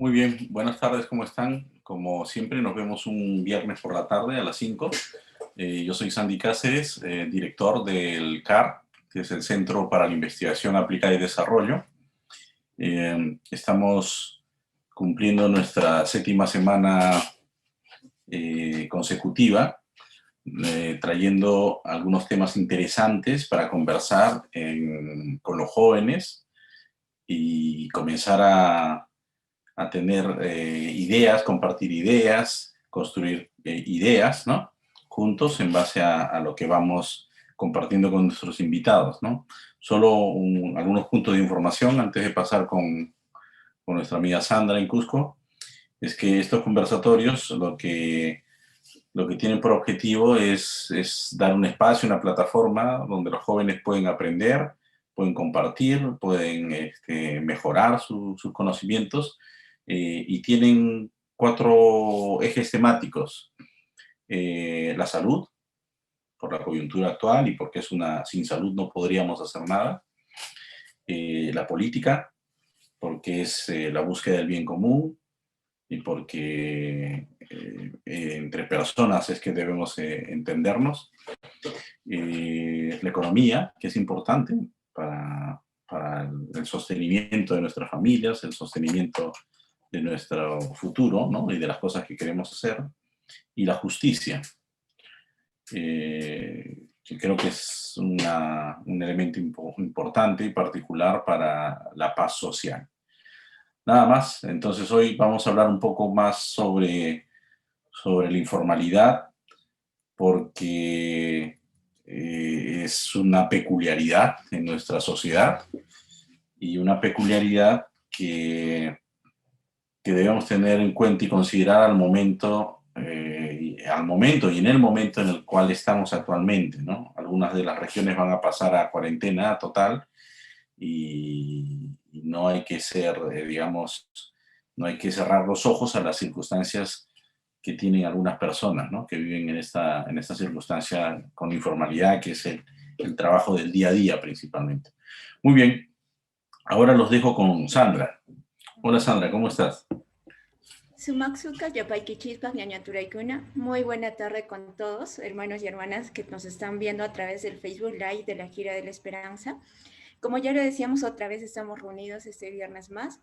Muy bien, buenas tardes, ¿cómo están? Como siempre, nos vemos un viernes por la tarde a las 5. Yo soy Sandy Cáceres, director del CAR, que es el Centro para la Investigación Aplicada y Desarrollo. Estamos cumpliendo nuestra séptima semana consecutiva, trayendo algunos temas interesantes para conversar con los jóvenes y comenzar a tener ideas, compartir ideas, construir ideas, ¿no? Juntos en base a lo que vamos compartiendo con nuestros invitados, ¿no? Solo algunos puntos de información antes de pasar con nuestra amiga Sandra en Cusco, es que estos conversatorios lo que tienen por objetivo es dar un espacio, una plataforma donde los jóvenes pueden aprender, pueden compartir, pueden mejorar sus conocimientos y tienen 4 ejes temáticos. La salud, por la coyuntura actual y porque sin salud no podríamos hacer nada. La política, porque es la búsqueda del bien común y porque entre personas es que debemos entendernos. La economía, que es importante para el sostenimiento de nuestras familias, el sostenimiento de nuestro futuro, ¿no? Y de las cosas que queremos hacer. Y la justicia, que creo que es un elemento importante y particular para la paz social. Nada más, entonces hoy vamos a hablar un poco más sobre la informalidad, porque es una peculiaridad en nuestra sociedad y una peculiaridad que debemos tener en cuenta y considerar al momento y en el momento en el cual estamos actualmente, ¿no? Algunas de las regiones van a pasar a cuarentena total y no hay que ser, no hay que cerrar los ojos a las circunstancias que tienen algunas personas, ¿no? Que viven en esta circunstancia con informalidad, que es el trabajo del día a día principalmente. Muy bien, ahora los dejo con Sandra. Hola Sandra, ¿cómo estás? Sumaksuka, Yapaiki Chispas, Ñañaturaikuna. Muy buena tarde con todos, hermanos y hermanas que nos están viendo a través del Facebook Live de la Gira de la Esperanza. Como ya lo decíamos, otra vez estamos reunidos este viernes más.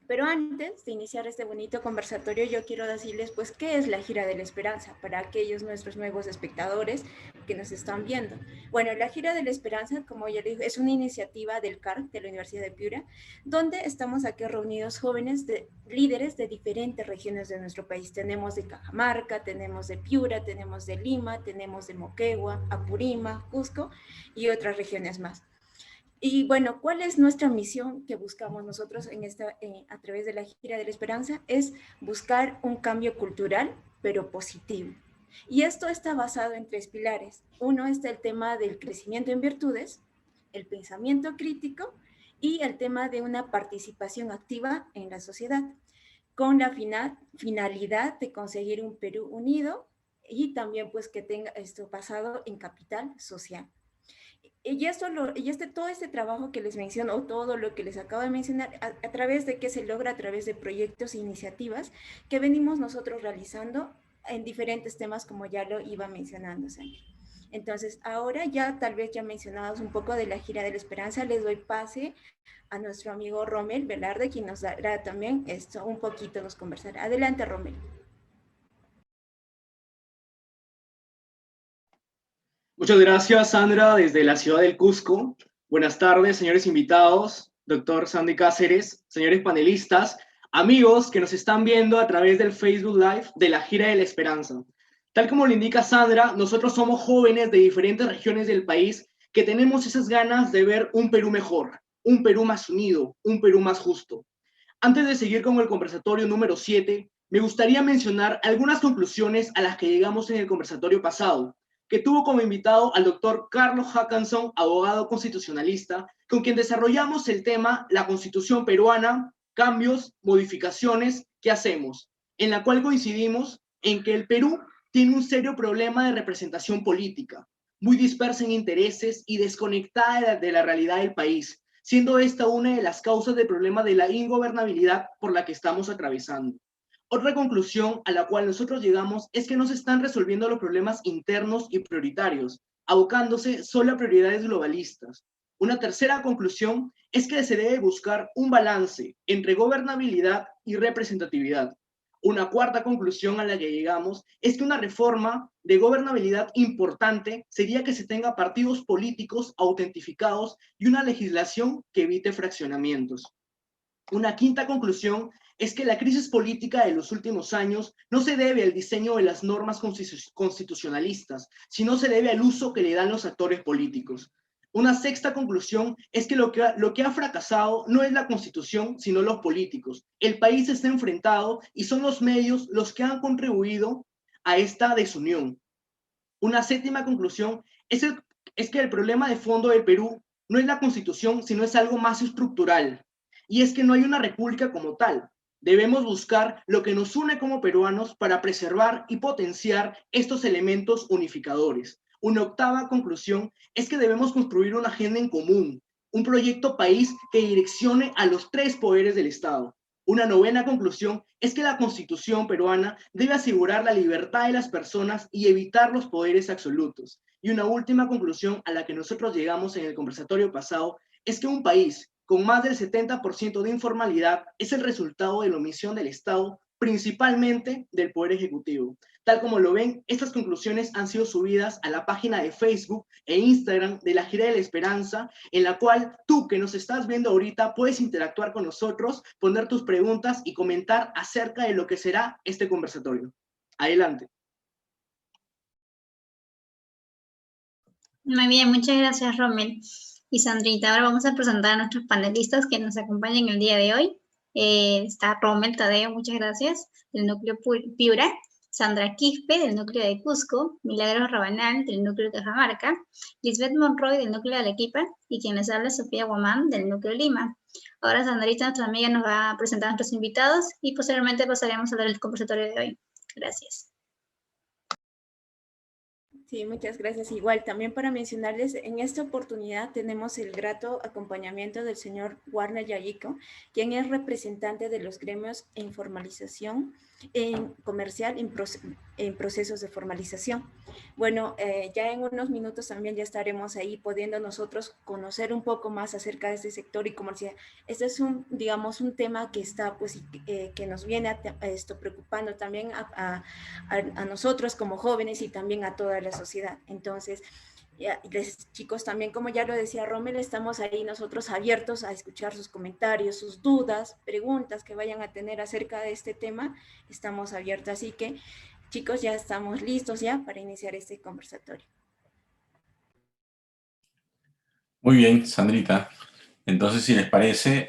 Pero antes de iniciar este bonito conversatorio, yo quiero decirles, pues, qué es la Gira de la Esperanza para aquellos nuestros nuevos espectadores que nos están viendo. Bueno, la Gira de la Esperanza, como ya les dije, es una iniciativa del CARC, de la Universidad de Piura, donde estamos aquí reunidos jóvenes líderes de diferentes regiones de nuestro país. Tenemos de Cajamarca, tenemos de Piura, tenemos de Lima, tenemos de Moquegua, Apurímac, Cusco y otras regiones más. Y bueno, ¿cuál es nuestra misión que buscamos nosotros a través de la Gira de la Esperanza? Es buscar un cambio cultural, pero positivo. Y esto está basado en 3 pilares. Uno está el tema del crecimiento en virtudes, el pensamiento crítico y el tema de una participación activa en la sociedad, con la finalidad de conseguir un Perú unido y también pues que tenga esto basado en capital social. Todo este trabajo que les menciono, todo lo que les acabo de mencionar, a través de que se logra, a través de proyectos e iniciativas que venimos nosotros realizando en diferentes temas, como ya lo iba mencionando, Sandy. Entonces, ahora ya tal vez ya mencionados un poco de la Gira de la Esperanza, les doy pase a nuestro amigo Rommel Velarde, quien nos dará también esto un poquito, nos conversará. Adelante, Rommel. Muchas gracias, Sandra, desde la ciudad del Cusco. Buenas tardes, señores invitados, doctor Sandy Cáceres, señores panelistas, amigos que nos están viendo a través del Facebook Live de la Gira de la Esperanza. Tal como lo indica Sandra, nosotros somos jóvenes de diferentes regiones del país que tenemos esas ganas de ver un Perú mejor, un Perú más unido, un Perú más justo. Antes de seguir con el conversatorio número 7, me gustaría mencionar algunas conclusiones a las que llegamos en el conversatorio pasado, que tuvo como invitado al doctor Carlos Hackanson, abogado constitucionalista, con quien desarrollamos el tema La Constitución peruana, cambios, modificaciones, ¿qué hacemos? En la cual coincidimos en que el Perú tiene un serio problema de representación política, muy dispersa en intereses y desconectada de la realidad del país, siendo esta una de las causas del problema de la ingobernabilidad por la que estamos atravesando. Otra conclusión a la cual nosotros llegamos es que no se están resolviendo los problemas internos y prioritarios, abocándose solo a prioridades globalistas. Una tercera conclusión es que se debe buscar un balance entre gobernabilidad y representatividad. Una cuarta conclusión a la que llegamos es que una reforma de gobernabilidad importante sería que se tenga partidos políticos autentificados y una legislación que evite fraccionamientos. Una quinta conclusión es que la crisis política de los últimos años no se debe al diseño de las normas constitucionalistas, sino se debe al uso que le dan los actores políticos. Una sexta conclusión es que lo que ha fracasado no es la Constitución, sino los políticos. El país está enfrentado y son los medios los que han contribuido a esta desunión. Una séptima conclusión es que el problema de fondo del Perú no es la Constitución, sino es algo más estructural. Y es que no hay una república como tal. Debemos buscar lo que nos une como peruanos para preservar y potenciar estos elementos unificadores. Una octava conclusión es que debemos construir una agenda en común, un proyecto país que direccione a los tres poderes del Estado. Una novena conclusión es que la Constitución peruana debe asegurar la libertad de las personas y evitar los poderes absolutos. Y una última conclusión a la que nosotros llegamos en el conversatorio pasado es que un país con más del 70% de informalidad es el resultado de la omisión del Estado, principalmente del Poder Ejecutivo. Tal como lo ven, estas conclusiones han sido subidas a la página de Facebook e Instagram de la Gira de la Esperanza, en la cual tú que nos estás viendo ahorita puedes interactuar con nosotros, poner tus preguntas y comentar acerca de lo que será este conversatorio. Adelante. Muy bien, muchas gracias, Rommel y Sandrita. Ahora vamos a presentar a nuestros panelistas que nos acompañan el día de hoy. Está Rommel Tadeo, muchas gracias, del núcleo Piura, Sandra Quispe, del núcleo de Cusco, Milagros Rabanal, del núcleo de Cajamarca, Lisbeth Monroy, del núcleo de Arequipa, y quien les habla, Sofía Guamán, del núcleo Lima. Ahora Sandrita, nuestra amiga, nos va a presentar a nuestros invitados y posteriormente pasaremos a ver el conversatorio de hoy. Gracias. Sí, muchas gracias. Igual, también para mencionarles, en esta oportunidad tenemos el grato acompañamiento del señor Warner Yayico, quien es representante de los gremios en formalización, en comercial, en procesos de formalización. Bueno, ya en unos minutos también ya estaremos ahí pudiendo nosotros conocer un poco más acerca de este sector y comercial. Este es digamos, un tema que está, pues, que nos viene preocupando también a nosotros como jóvenes y también a toda la sociedad. Entonces, chicos, también como ya lo decía Rommel, estamos ahí nosotros abiertos a escuchar sus comentarios, sus dudas, preguntas que vayan a tener acerca de este tema. Estamos abiertos, así que chicos, ya estamos listos ya para iniciar este conversatorio. Muy bien, Sandrita. Entonces, si les parece,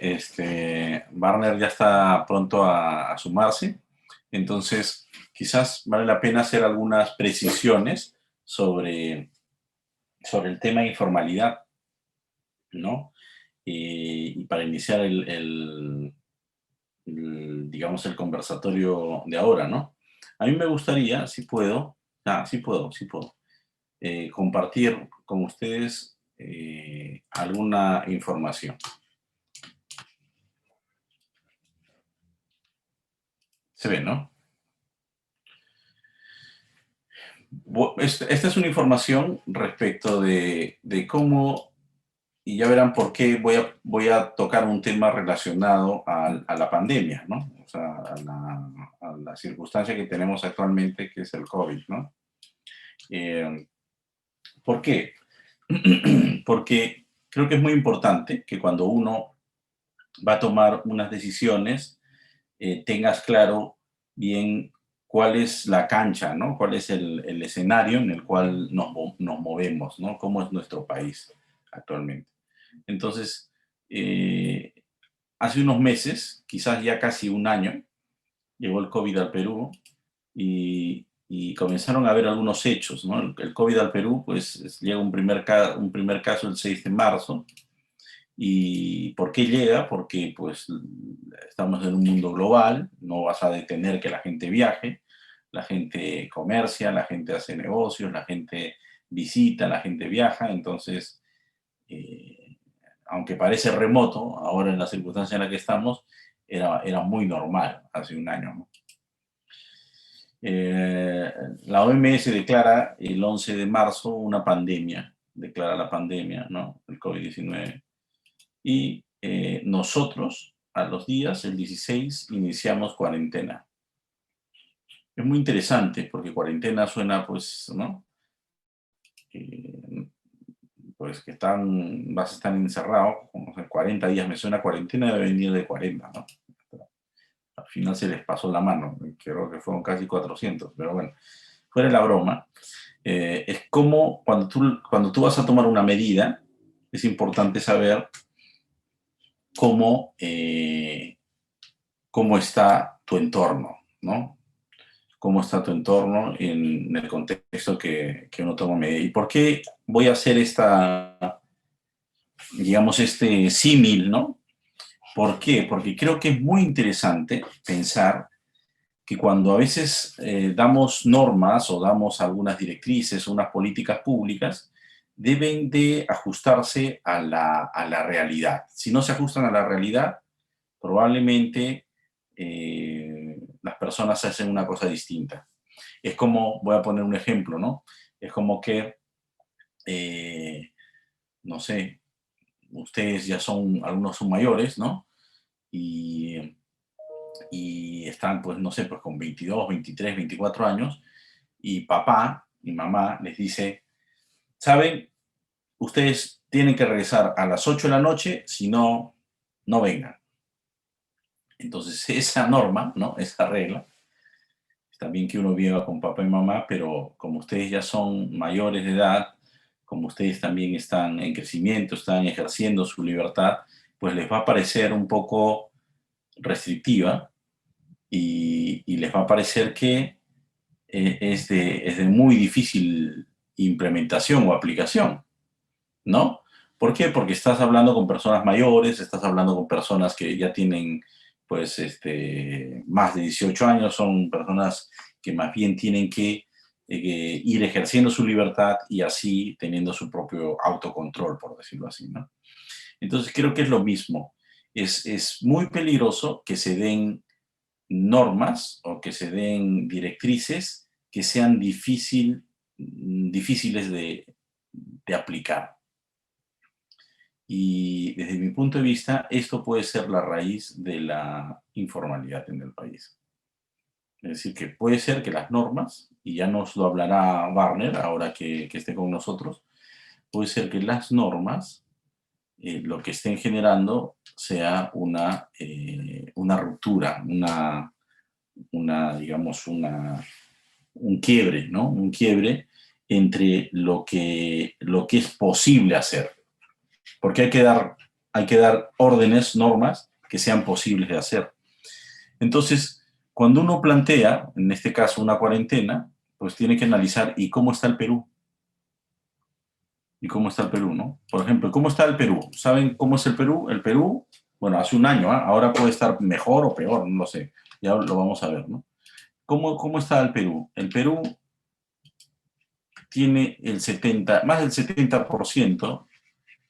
Warner ya está pronto a sumarse. Entonces, quizás vale la pena hacer algunas precisiones sobre el tema de informalidad, ¿no? Y para iniciar digamos, el conversatorio de ahora, ¿no? A mí me gustaría, si puedo, compartir con ustedes alguna información. Se ve, ¿no? Esta es una información respecto de cómo, y ya verán por qué voy a tocar un tema relacionado a la pandemia, ¿no? O sea, a la circunstancia que tenemos actualmente, que es el COVID, ¿no? ¿Por qué? Porque creo que es muy importante que cuando uno va a tomar unas decisiones, tengas claro bien cuál es la cancha, ¿no? Cuál es el escenario en el cual nos movemos, ¿no? Cómo es nuestro país actualmente. Entonces, hace unos meses, quizás ya casi un año, llegó el COVID al Perú y comenzaron a haber algunos hechos, ¿no? El COVID al Perú, pues llega un primer caso el 6 de marzo. ¿Y por qué llega? Porque pues estamos en un mundo global, no vas a detener que la gente viaje, la gente comercia, la gente hace negocios, la gente visita, la gente viaja, entonces aunque parece remoto, ahora en la circunstancia en la que estamos, era muy normal hace un año, ¿no? La OMS declara el 11 de marzo una pandemia, declara la pandemia, ¿no? El COVID-19. Y nosotros, a los días, el 16, iniciamos cuarentena. Es muy interesante porque cuarentena suena, pues, ¿no? Pues que vas a estar encerrado, como 40 días, me suena cuarentena, debe venir de 40, ¿no? Al final se les pasó la mano, creo que fueron casi 400, pero bueno, fuera de la broma, es como cuando tú vas a tomar una medida, es importante saber cómo está tu entorno, ¿no? Cómo está tu entorno en el contexto que uno toma medida. ¿Y por qué voy a hacer digamos, este símil, ¿no? ¿Por qué? Porque creo que es muy interesante pensar que cuando a veces damos normas o damos algunas directrices o unas políticas públicas, deben de ajustarse a la realidad. Si no se ajustan a la realidad, probablemente las personas hacen una cosa distinta. Es como, voy a poner un ejemplo, ¿no? Es como que, no sé, ustedes ya algunos son mayores, ¿no? Y están, pues, no sé, pues con 22, 23, 24 años, y papá y mamá les dice, ¿saben? Ustedes tienen que regresar a las 8 de la noche, si no, no vengan. Entonces, esa norma, ¿no? Esa regla, está bien que uno viva con papá y mamá, pero como ustedes ya son mayores de edad, como ustedes también están en crecimiento, están ejerciendo su libertad, pues les va a parecer un poco restrictiva y les va a parecer que es de muy difícil implementación o aplicación, ¿no? ¿Por qué? Porque estás hablando con personas mayores, estás hablando con personas que ya tienen, pues, más de 18 años, son personas que más bien tienen que ir ejerciendo su libertad y así teniendo su propio autocontrol, por decirlo así, ¿no? Entonces creo que es lo mismo. Es muy peligroso que se den normas o que se den directrices que sean difíciles de aplicar. Y desde mi punto de vista, esto puede ser la raíz de la informalidad en el país. Es decir, que puede ser que las normas, y ya nos lo hablará Warner ahora que esté con nosotros, puede ser que las normas lo que estén generando sea una ruptura, digamos, un quiebre, ¿no? Un quiebre entre lo que es posible hacer. Porque hay que dar órdenes, normas que sean posibles de hacer. Entonces, cuando uno plantea, en este caso, una cuarentena, pues tiene que analizar, ¿y cómo está el Perú? ¿Y cómo está el Perú, no? Por ejemplo, ¿cómo está el Perú? ¿Saben cómo es el Perú? El Perú, bueno, hace un año, ahora puede estar mejor o peor, no lo sé. Ya lo vamos a ver, ¿no? ¿Cómo está el Perú? El Perú tiene más del 70%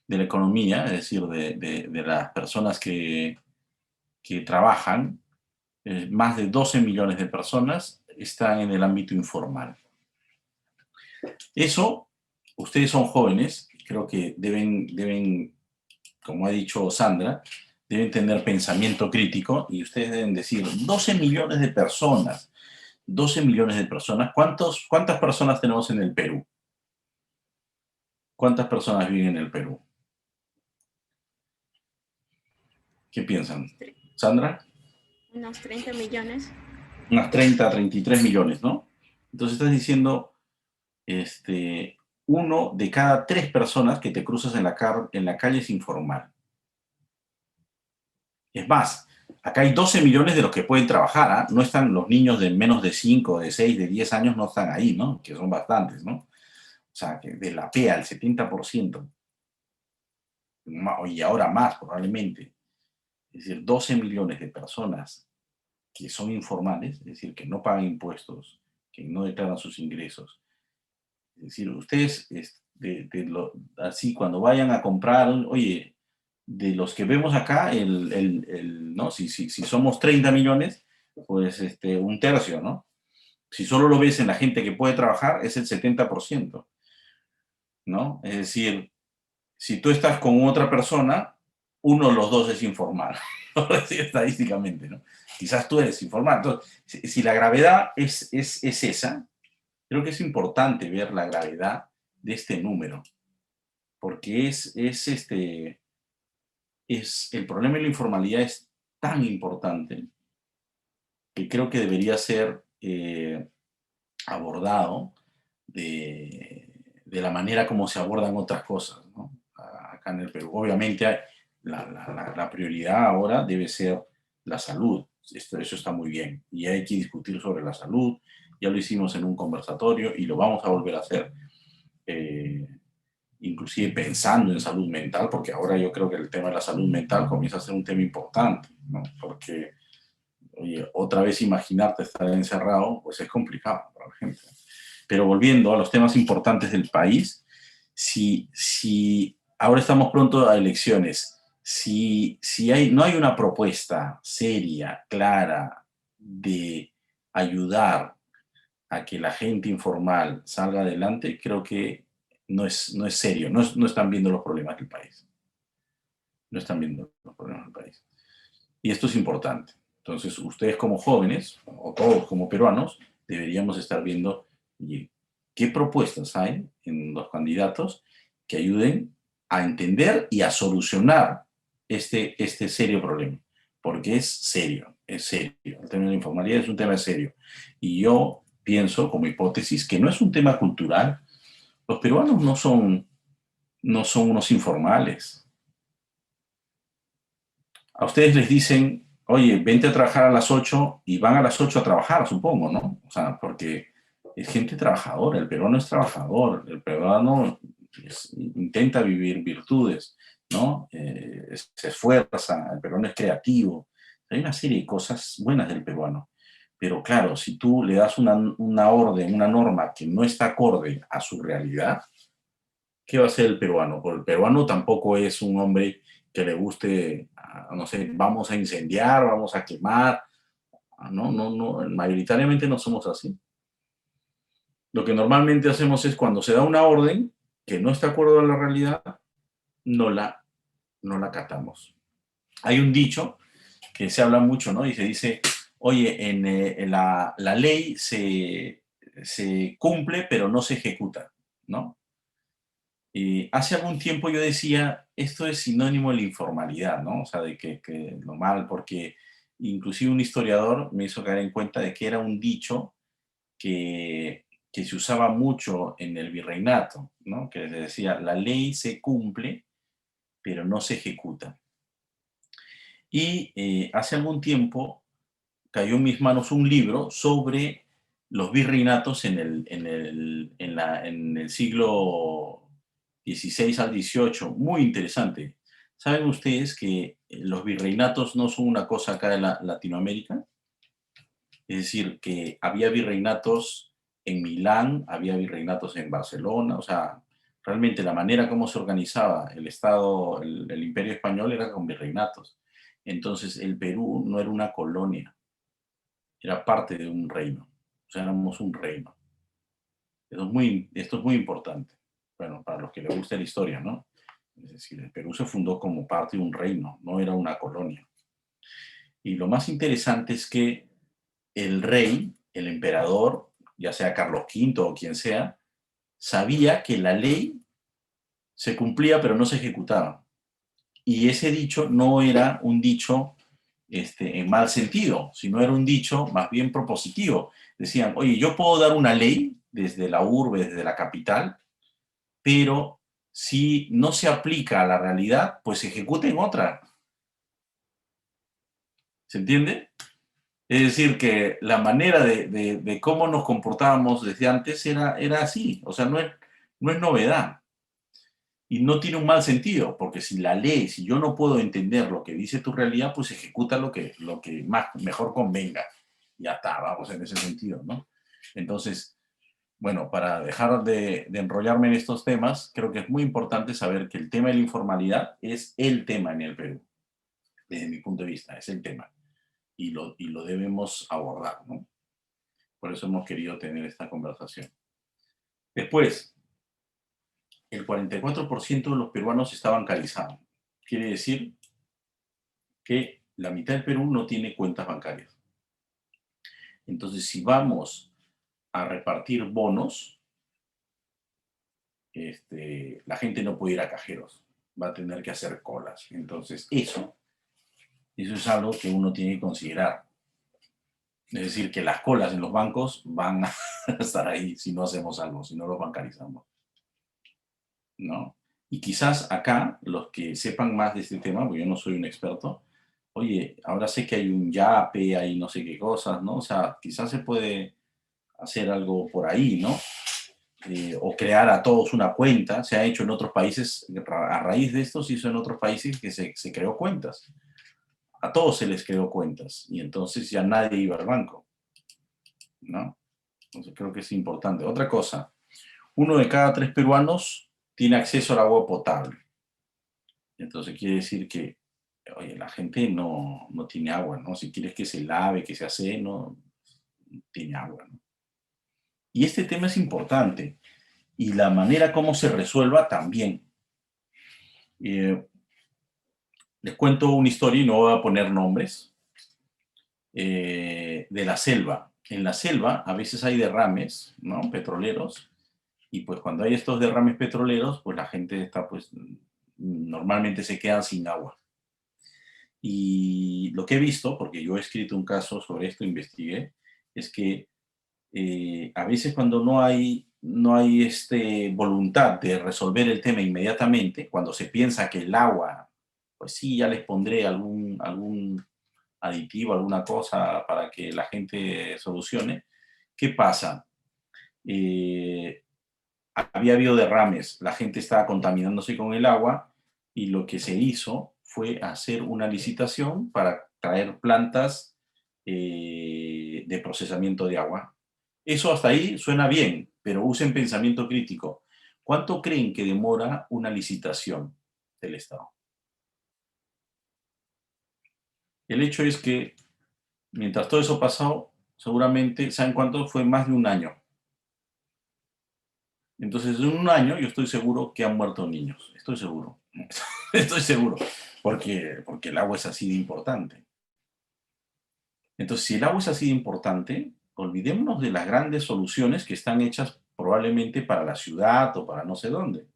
de la economía, es decir, de las personas que trabajan, más de 12 millones de personas están en el ámbito informal. Eso, ustedes son jóvenes, creo que deben, como ha dicho Sandra, deben tener pensamiento crítico y ustedes deben decir, 12 millones de personas, 12 millones de personas, ¿cuántas personas tenemos en el Perú? ¿Cuántas personas viven en el Perú? ¿Qué piensan? ¿Sandra? Unos 30 millones. Unas 30, 33 millones, ¿no? Entonces estás diciendo, 1 de cada 3 personas que te cruzas en la calle es informal. Es más, acá hay 12 millones de los que pueden trabajar, ¿eh? No están los niños de menos de 5, de 6, de 10 años, no están ahí, ¿no? Que son bastantes, ¿no? O sea, que de la PEA, el 70%. Y ahora más, probablemente. Es decir, 12 millones de personas que son informales, es decir, que no pagan impuestos, que no declaran sus ingresos. Es decir, ustedes, así cuando vayan a comprar, oye, de los que vemos acá, ¿no? Si somos 30 millones, pues un tercio, ¿no? Si solo lo ves en la gente que puede trabajar, es el 70%, ¿no? Es decir, si tú estás con otra persona, uno de los dos es informal, estadísticamente, ¿no? Quizás tú eres informal. Entonces, si la gravedad es esa, creo que es importante ver la gravedad de este número, porque el problema de la informalidad es tan importante que creo que debería ser abordado de la manera como se abordan otras cosas, ¿no? Acá en el Perú. Obviamente la prioridad ahora debe ser la salud. Eso está muy bien. Y hay que discutir sobre la salud. Ya lo hicimos en un conversatorio y lo vamos a volver a hacer. Inclusive pensando en salud mental, porque ahora yo creo que el tema de la salud mental comienza a ser un tema importante, ¿no? Porque, oye, otra vez imaginarte estar encerrado, pues es complicado para la gente. Pero volviendo a los temas importantes del país, si ahora estamos pronto a elecciones, si no hay una propuesta seria, clara, de ayudar a que la gente informal salga adelante, creo que no es serio, no están viendo los problemas del país. No están viendo los problemas del país. Y esto es importante. Entonces, ustedes como jóvenes, o todos como peruanos, deberíamos estar viendo qué propuestas hay en los candidatos que ayuden a entender y a solucionar este serio problema. Porque es serio, es serio. El tema de la informalidad es un tema serio. Y yo pienso, como hipótesis, que no es un tema cultural. Los peruanos no son unos informales. A ustedes les dicen, oye, vente a trabajar a las 8 y van a las 8 a trabajar, supongo, ¿no? O sea, porque es gente trabajadora, el peruano es trabajador, el peruano intenta vivir virtudes, ¿no? Se esfuerza, el peruano es creativo. Hay una serie de cosas buenas del peruano. Pero claro, si tú le das una orden, una norma que no está acorde a su realidad, ¿qué va a hacer el peruano? Porque el peruano tampoco es un hombre que le guste, no sé, vamos a incendiar, vamos a quemar. No, mayoritariamente no somos así. Lo que normalmente hacemos es cuando se da una orden que no está de acuerdo a la realidad, no la acatamos. Hay un dicho que se habla mucho, ¿no? Y se dice, oye, en la ley se cumple, pero no se ejecuta, ¿no? Hace algún tiempo yo decía, esto es sinónimo de la informalidad, ¿no? O sea, de que lo mal, porque inclusive un historiador me hizo caer en cuenta de que era un dicho que se usaba mucho en el virreinato, ¿no? Que decía, la ley se cumple, pero no se ejecuta. Y hace algún tiempo cayó en mis manos un libro sobre los virreinatos en el siglo XVI al XVIII, muy interesante. ¿Saben ustedes que los virreinatos no son una cosa acá de Latinoamérica? Es decir, que había virreinatos en Milán, había virreinatos en Barcelona, o sea, realmente la manera como se organizaba el Estado, el Imperio Español era con virreinatos. Entonces, el Perú no era una colonia, era parte de un reino, o sea, éramos un reino. Esto es muy importante, bueno, para los que les gusta la historia, ¿no? Es decir, el Perú se fundó como parte de un reino, no era una colonia. Y lo más interesante es que el rey, el emperador, ya sea Carlos V o quien sea, sabía que la ley se cumplía pero no se ejecutaba. Y ese dicho no era un dicho en mal sentido, sino era un dicho más bien propositivo. Decían, oye, yo puedo dar una ley desde la urbe, desde la capital, pero si no se aplica a la realidad, pues se ejecuten otra. ¿Se entiende? Es decir, que la manera de cómo nos comportábamos desde antes era así. O sea, no es novedad. Y no tiene un mal sentido, porque si la ley, si yo no puedo entender lo que dice tu realidad, pues ejecuta lo que mejor convenga. Ya está, vamos en ese sentido, ¿no? Entonces, bueno, para dejar de enrollarme en estos temas, creo que es muy importante saber que el tema de la informalidad es el tema en el Perú, desde mi punto de vista, es el tema. Y lo debemos abordar, ¿no? Por eso hemos querido tener esta conversación. Después, el 44% de los peruanos está bancarizado. Quiere decir que la mitad del Perú no tiene cuentas bancarias. Entonces, si vamos a repartir bonos, la gente no puede ir a cajeros, va a tener que hacer colas. Entonces, eso es algo que uno tiene que considerar. Es decir, que las colas en los bancos van a estar ahí si no hacemos algo, si no los bancarizamos, ¿no? Y quizás acá, los que sepan más de este tema, porque yo no soy un experto, oye, ahora sé que hay un Yape, hay no sé qué cosas, ¿no? O sea, quizás se puede hacer algo por ahí, ¿no? O crear a todos una cuenta. Se ha hecho en otros países, a raíz de esto se hizo en otros países que se creó cuentas. A todos se les creó cuentas y entonces ya nadie iba al banco, ¿no? Entonces creo que es importante. Otra cosa, 1 de cada 3 peruanos tiene acceso al agua potable. Entonces quiere decir que, oye, la gente no tiene agua, ¿no? Si quieres que se lave, que se hace, no tiene agua, ¿no? Y este tema es importante. Y la manera como se resuelva también. Les cuento una historia y no voy a poner nombres. De la selva. En la selva a veces hay derrames, ¿no? Petroleros. Y pues cuando hay estos derrames petroleros, pues la gente está, pues, normalmente se quedan sin agua. Y lo que he visto, porque yo he escrito un caso sobre esto, investigué, es que a veces cuando no hay voluntad de resolver el tema inmediatamente, cuando se piensa que el agua, pues sí, ya les pondré algún aditivo, alguna cosa para que la gente solucione, ¿qué pasa? Había habido derrames, la gente estaba contaminándose con el agua y lo que se hizo fue hacer una licitación para traer plantas de procesamiento de agua. Eso hasta ahí suena bien, pero usen pensamiento crítico. ¿Cuánto creen que demora una licitación del Estado? El hecho es que mientras todo eso pasó, seguramente, ¿saben cuánto? Fue más de un año. Entonces, en un año yo estoy seguro que han muerto niños. Estoy seguro. Estoy seguro. Porque el agua es así de importante. Entonces, si el agua es así de importante, olvidémonos de las grandes soluciones que están hechas probablemente para la ciudad o para no sé dónde.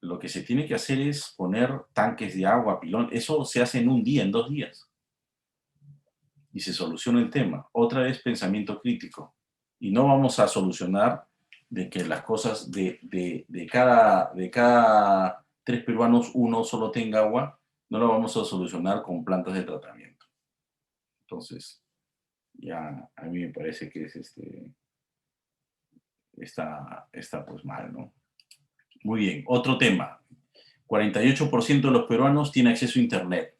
Lo que se tiene que hacer es poner tanques de agua, pilón. Eso se hace en un día, en 2 días. Y se soluciona el tema. Otra vez pensamiento crítico. Y no vamos a solucionar de que las cosas de cada 3 peruanos, 1 solo tenga agua, no lo vamos a solucionar con plantas de tratamiento. Entonces, ya a mí me parece que es está pues mal, ¿no? Muy bien, otro tema. 48% de los peruanos tiene acceso a Internet.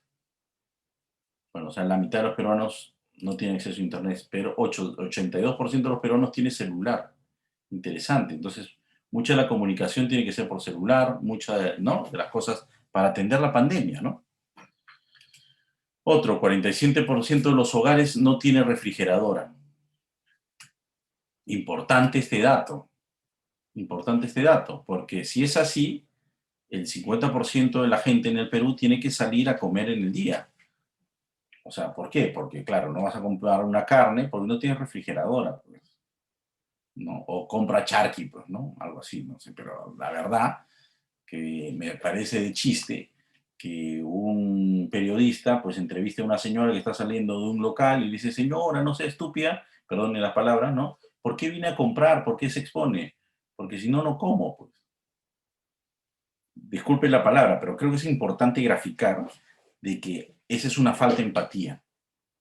Bueno, o sea, la mitad de los peruanos no tienen acceso a Internet, pero 82% de los peruanos tiene celular. Interesante. Entonces, mucha de la comunicación tiene que ser por celular, ¿no? De las cosas para atender la pandemia, ¿no? Otro, 47% de los hogares no tiene refrigeradora. Importante este dato, porque si es así, el 50% de la gente en el Perú tiene que salir a comer en el día. O sea, ¿por qué? Porque, claro, no vas a comprar una carne porque no tienes refrigeradora, pues, ¿no? O compra charqui, pues, ¿no? Algo así, no sé, pero la verdad que me parece de chiste que un periodista pues entreviste a una señora que está saliendo de un local y le dice, señora, no sea estúpida, perdone la palabra, ¿no? ¿Por qué viene a comprar? ¿Por qué se expone? Porque si no, no como, pues. Disculpe la palabra, pero creo que es importante graficar de que esa es una falta de empatía.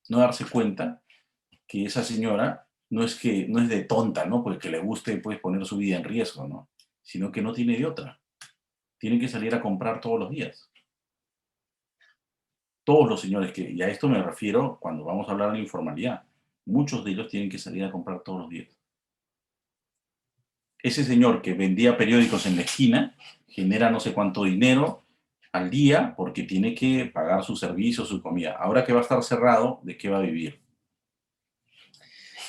No darse cuenta que esa señora no es de tonta, ¿no? Porque le guste pues, poner su vida en riesgo, ¿no? Sino que no tiene de otra. Tienen que salir a comprar todos los días. Todos los señores y a esto me refiero cuando vamos a hablar de la informalidad, muchos de ellos tienen que salir a comprar todos los días. ese señor que vendía periódicos en la esquina genera no sé cuánto dinero al día porque tiene que pagar su servicio, su comida. Ahora que va a estar cerrado, ¿de qué va a vivir?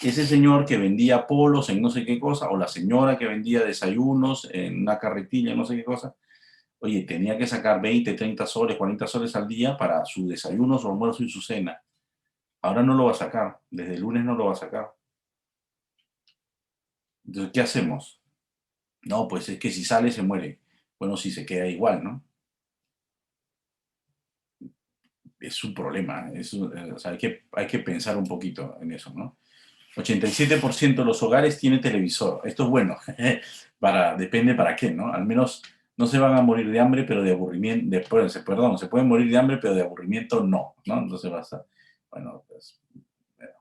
Ese señor que vendía polos en no sé qué cosa, o la señora que vendía desayunos en una carretilla en no sé qué cosa, oye, tenía que sacar 20, 30 soles, 40 soles al día para su desayuno, su almuerzo y su cena. Ahora no lo va a sacar, desde el lunes no lo va a sacar. Entonces, ¿qué hacemos? No, pues es que si sale se muere. Bueno, si se queda igual, ¿no? Es un problema. O sea, hay que pensar un poquito en eso, ¿no? 87% de los hogares tiene televisor. Esto es bueno. Depende para qué, ¿no? Al menos no se van a morir de hambre, pero de aburrimiento. Perdón, se pueden morir de hambre, pero de aburrimiento no, ¿no? Entonces va a estar. Bueno, pues. Bueno,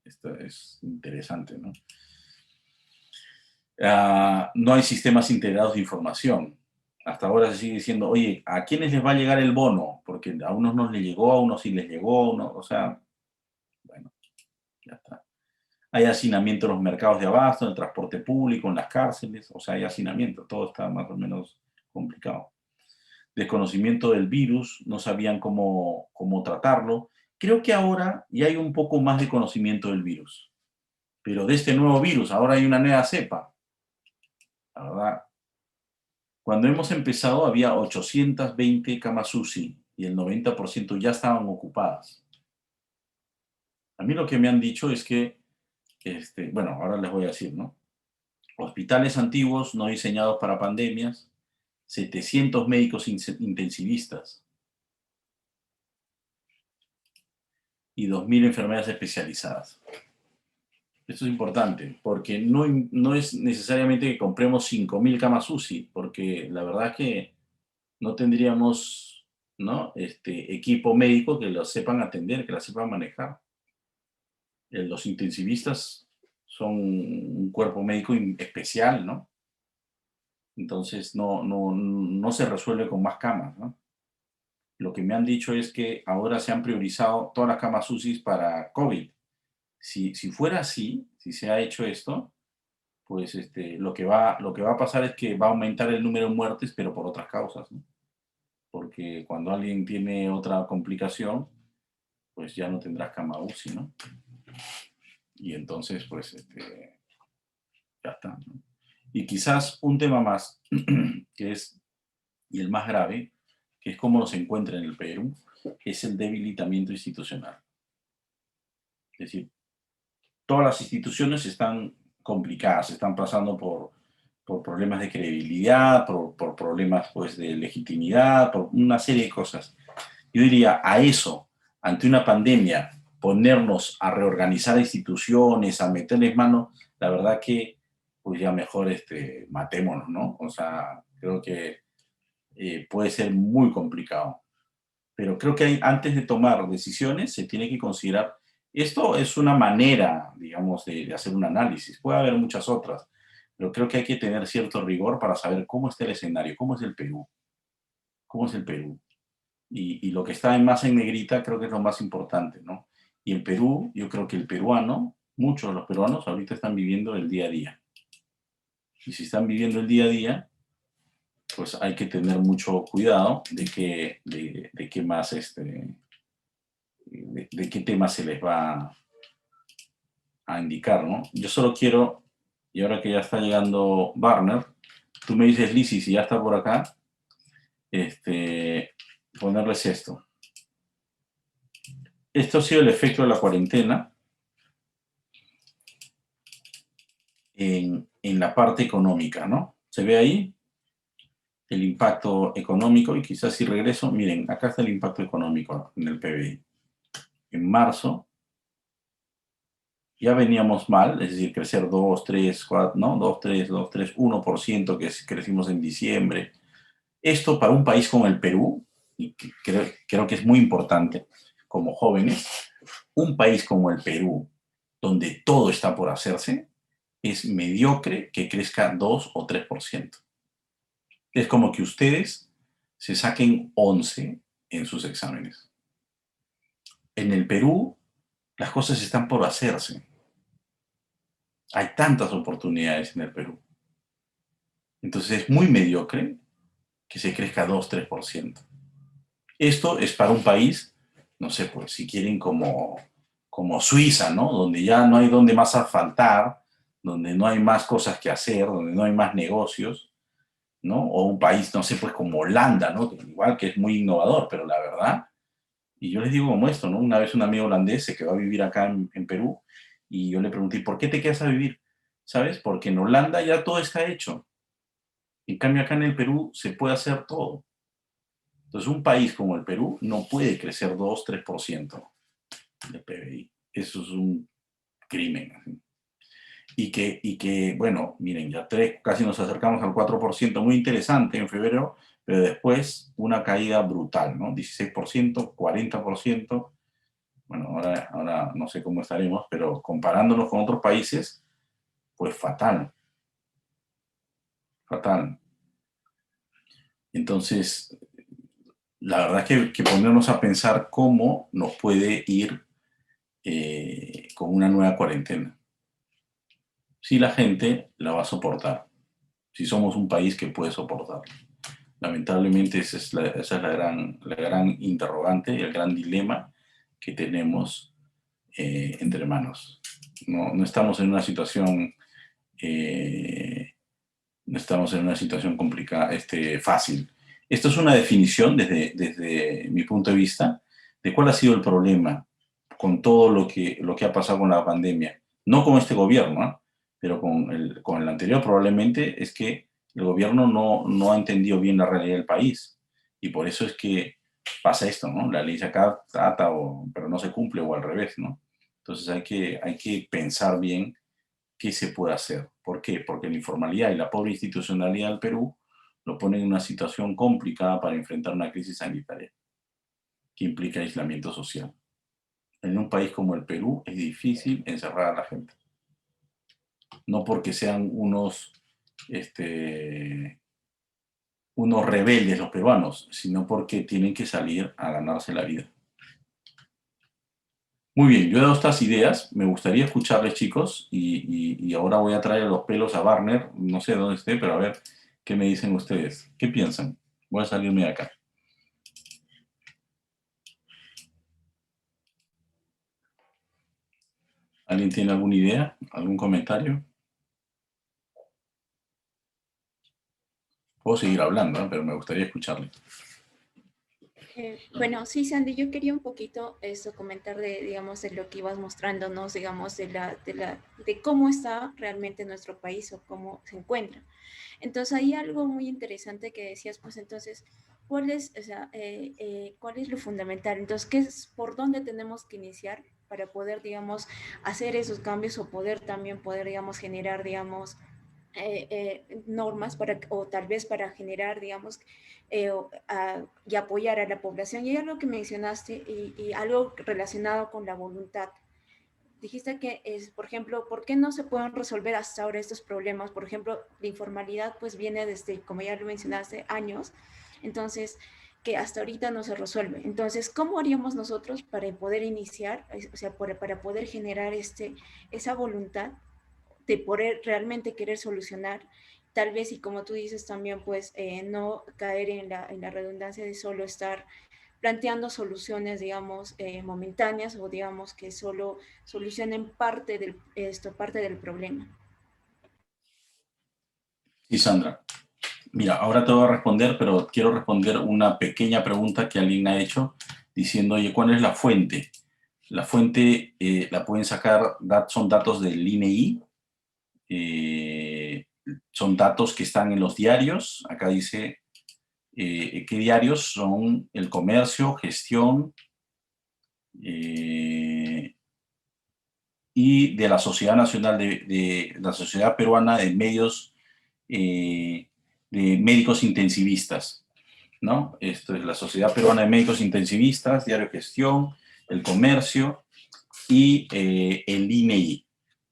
esto es interesante, ¿no? No hay sistemas integrados de información. Hasta ahora se sigue diciendo, oye, ¿a quiénes les va a llegar el bono? Porque a unos no les llegó, a unos sí les llegó, o sea, bueno, ya está. Hay hacinamiento en los mercados de abasto, en el transporte público, en las cárceles, o sea, hay hacinamiento, todo está más o menos complicado. Desconocimiento del virus, no sabían cómo tratarlo. Creo que ahora ya hay un poco más de conocimiento del virus, pero de este nuevo virus, ahora hay una nueva cepa. La verdad, cuando hemos empezado había 820 camas UCI y el 90% ya estaban ocupadas. A mí lo que me han dicho es que, bueno, ahora les voy a decir, ¿no? Hospitales antiguos no diseñados para pandemias, 700 médicos intensivistas y 2.000 enfermeras especializadas. Esto es importante, porque no es necesariamente que compremos 5.000 camas UCI, porque la verdad es que no tendríamos, ¿no? Equipo médico que los sepan atender, que las sepan manejar. Los intensivistas son un cuerpo médico especial, ¿no? Entonces no se resuelve con más camas, ¿no? Lo que me han dicho es que ahora se han priorizado todas las camas UCI para COVID. Si fuera así, si se ha hecho esto, pues lo que va a pasar es que va a aumentar el número de muertes, pero por otras causas, ¿no? Porque cuando alguien tiene otra complicación, pues ya no tendrás cama UCI, ¿no? Y entonces, pues, ya está, ¿no? Y quizás un tema más, que es, y el más grave, que es cómo nos encuentra en el Perú, es el debilitamiento institucional. Es decir, todas las instituciones están complicadas, están pasando por problemas de credibilidad, por problemas pues, de legitimidad, por una serie de cosas. Yo diría, a eso, ante una pandemia, ponernos a reorganizar instituciones, a meterles mano, la verdad que pues ya mejor matémonos, ¿no? O sea, creo que puede ser muy complicado. Pero creo que antes de tomar decisiones se tiene que considerar, esto es una manera, digamos, de hacer un análisis. Puede haber muchas otras, pero creo que hay que tener cierto rigor para saber cómo está el escenario, cómo es el Perú, cómo es el Perú. Y lo que está más en negrita creo que es lo más importante, ¿no? Y el Perú, yo creo que el peruano, muchos de los peruanos ahorita están viviendo el día a día. Y si están viviendo el día a día, pues hay que tener mucho cuidado de qué más, de qué tema se les va a indicar, ¿no? Yo solo quiero, y ahora que ya está llegando Barner, tú me dices, Lizzy, si ya está por acá, ponerles esto. Esto ha sido el efecto de la cuarentena en la parte económica, ¿no? ¿Se ve ahí? El impacto económico, y quizás si regreso, miren, acá está el impacto económico en el PBI. En marzo ya veníamos mal, es decir, crecer 2, 3, 4, ¿no? 2, 3, 2, 3, 1% que crecimos en diciembre. Esto para un país como el Perú, y que creo que es muy importante como jóvenes, un país como el Perú, donde todo está por hacerse, es mediocre que crezca 2 o 3%. Es como que ustedes se saquen 11 en sus exámenes. En el Perú, las cosas están por hacerse. Hay tantas oportunidades en el Perú. Entonces es muy mediocre que se crezca 2-3%. Esto es para un país, no sé, pues si quieren como Suiza, ¿no? Donde ya no hay donde más asfaltar, donde no hay más cosas que hacer, donde no hay más negocios, ¿no? O un país, no sé, pues como Holanda, ¿no? Igual que es muy innovador, pero la verdad, y yo les digo como esto, ¿no? Una vez un amigo holandés se quedó a vivir acá en Perú y yo le pregunté, ¿por qué te quedas a vivir? ¿Sabes? Porque en Holanda ya todo está hecho. En cambio, acá en el Perú se puede hacer todo. Entonces, un país como el Perú no puede crecer 2-3% de PBI. Eso es un crimen. Y que, bueno, miren, ya casi nos acercamos al 4%, muy interesante en febrero, pero después una caída brutal, ¿no? 16%, 40%. Bueno, ahora no sé cómo estaremos, pero comparándonos con otros países, pues fatal. Fatal. Entonces, la verdad es que ponernos a pensar cómo nos puede ir con una nueva cuarentena. Si la gente la va a soportar, si somos un país que puede soportar. Lamentablemente esa es la gran interrogante, el gran dilema que tenemos entre manos. No estamos en una situación complicada, fácil. Esto es una definición desde mi punto de vista de cuál ha sido el problema con todo lo que ha pasado con la pandemia. No con este gobierno, ¿eh? Pero con el anterior probablemente es que el gobierno no ha entendido bien la realidad del país. Y por eso es que pasa esto, ¿no? La ley se acata, pero no se cumple, o al revés, ¿no? Entonces hay que pensar bien qué se puede hacer. ¿Por qué? Porque la informalidad y la pobre institucionalidad del Perú lo ponen en una situación complicada para enfrentar una crisis sanitaria que implica aislamiento social. En un país como el Perú es difícil encerrar a la gente. No porque sean unos rebeldes los peruanos, sino porque tienen que salir a ganarse la vida. Muy bien, yo he dado estas ideas, me gustaría escucharles, chicos, y ahora voy a traer los pelos a Warner, no sé dónde esté, pero a ver qué me dicen ustedes. ¿Qué piensan? Voy a salirme de acá. ¿Alguien tiene alguna idea? ¿Algún comentario? Puedo seguir hablando, pero me gustaría escucharle. Bueno, sí, Sandy, yo quería un poquito comentar digamos, de lo que ibas mostrándonos, digamos, de cómo está realmente nuestro país o cómo se encuentra. Entonces, hay algo muy interesante que decías, pues entonces, ¿cuál es lo fundamental? Entonces, por dónde tenemos que iniciar para poder, digamos, hacer esos cambios o poder, digamos, generar, digamos, normas o tal vez para generar, digamos, y apoyar a la población? Y algo que mencionaste y algo relacionado con la voluntad. Dijiste que por ejemplo, ¿por qué no se pueden resolver hasta ahora estos problemas? Por ejemplo, la informalidad pues viene desde, como ya lo mencionaste, años. Entonces, que hasta ahorita no se resuelve. Entonces, ¿cómo haríamos nosotros para poder iniciar, o sea, para poder generar esa voluntad de poder realmente querer solucionar, tal vez, y como tú dices también, pues no caer en la redundancia de solo estar planteando soluciones, digamos, momentáneas, o digamos que solo solucionen parte del problema? Sí, Sandra. Mira, ahora te voy a responder, pero quiero responder una pequeña pregunta que alguien ha hecho diciendo, oye, ¿cuál es la fuente? La fuente la pueden sacar, son datos del INEI, son datos que están en los diarios. Acá dice qué diarios son: El Comercio, Gestión, y de la Sociedad Nacional de la Sociedad Peruana de Medios de Médicos Intensivistas, ¿no? Esto es la Sociedad Peruana de Médicos Intensivistas, Diario Gestión, El Comercio y el INEI.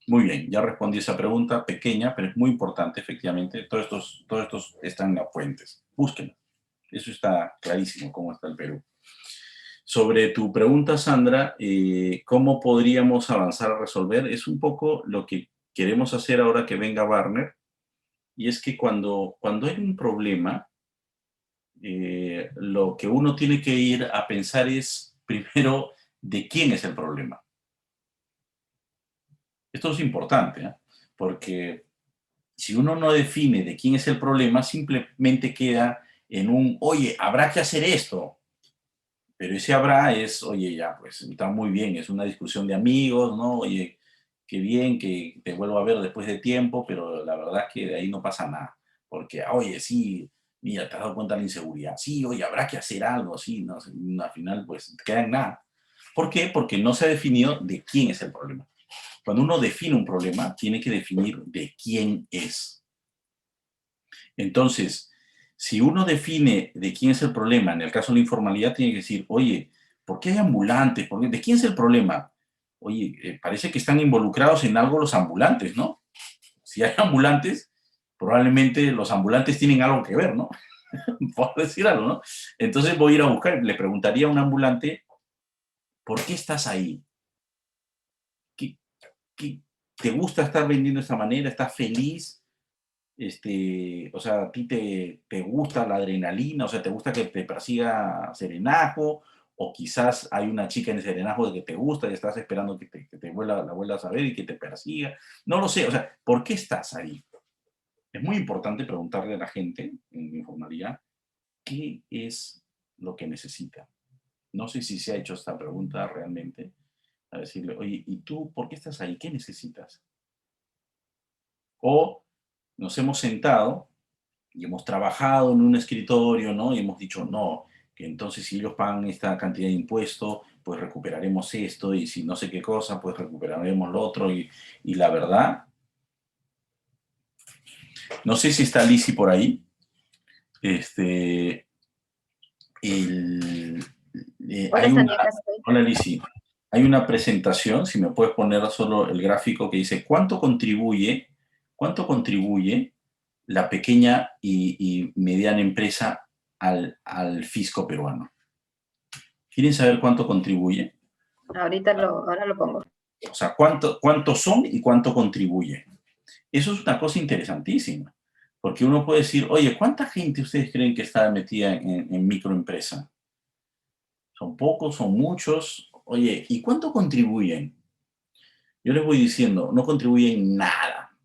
Muy bien, ya respondí esa pregunta pequeña, pero es muy importante, efectivamente. Todos estos están en las fuentes. Búsquenlo. Eso está clarísimo, cómo está el Perú. Sobre tu pregunta, Sandra, ¿cómo podríamos avanzar a resolver? Es un poco lo que queremos hacer ahora que venga Warner, y es que cuando hay un problema, lo que uno tiene que ir a pensar es, primero, de quién es el problema. Esto es importante, ¿eh? Porque si uno no define de quién es el problema, simplemente queda en un, oye, habrá que hacer esto. Pero ese habrá es, oye, ya, pues está muy bien, es una discusión de amigos, ¿no? Oye, qué bien que te vuelvo a ver después de tiempo, pero la verdad es que de ahí no pasa nada. Porque, oye, sí, mira, te has dado cuenta de la inseguridad. Sí, oye, habrá que hacer algo, sí, no, al final, pues, queda en nada. ¿Por qué? Porque no se ha definido de quién es el problema. Cuando uno define un problema, tiene que definir de quién es. Entonces, si uno define de quién es el problema, en el caso de la informalidad, tiene que decir, oye, ¿por qué hay ambulantes? ¿De quién es el problema? Oye, parece que están involucrados en algo los ambulantes, ¿no? Si hay ambulantes, probablemente los ambulantes tienen algo que ver, ¿no? Por decir algo, ¿no? Entonces voy a ir a buscar, le preguntaría a un ambulante, ¿por qué estás ahí? ¿Qué te gusta estar vendiendo de esta manera? ¿Estás feliz? O sea, ¿a ti te gusta la adrenalina? O sea, ¿te gusta que te persiga Serenajo? O quizás hay una chica en el Serenajo de que te gusta y estás esperando que la vuelvas a ver y que te persiga. No lo sé, o sea, ¿por qué estás ahí? Es muy importante preguntarle a la gente en informalidad qué es lo que necesita. No sé si se ha hecho esta pregunta realmente, a decirle, oye, ¿y tú por qué estás ahí? ¿Qué necesitas? O nos hemos sentado y hemos trabajado en un escritorio, ¿no? Y hemos dicho, no, que entonces si ellos pagan esta cantidad de impuesto, pues recuperaremos esto, y si no sé qué cosa, pues recuperaremos lo otro. Y la verdad, no sé si está Lizzy por ahí. El, Hola, Sandy, acá estoy. hola Lizzy, hay una presentación, si me puedes poner solo el gráfico que dice, ¿cuánto contribuye la pequeña y mediana empresa al fisco peruano? ¿Quieren saber cuánto contribuye? Ahora lo pongo. O sea, cuánto son y cuánto contribuye. Eso es una cosa interesantísima, porque uno puede decir, oye, ¿cuánta gente ustedes creen que está metida en microempresa? ¿Son pocos? ¿Son muchos? Oye, ¿y cuánto contribuyen? Yo les voy diciendo, no contribuyen nada.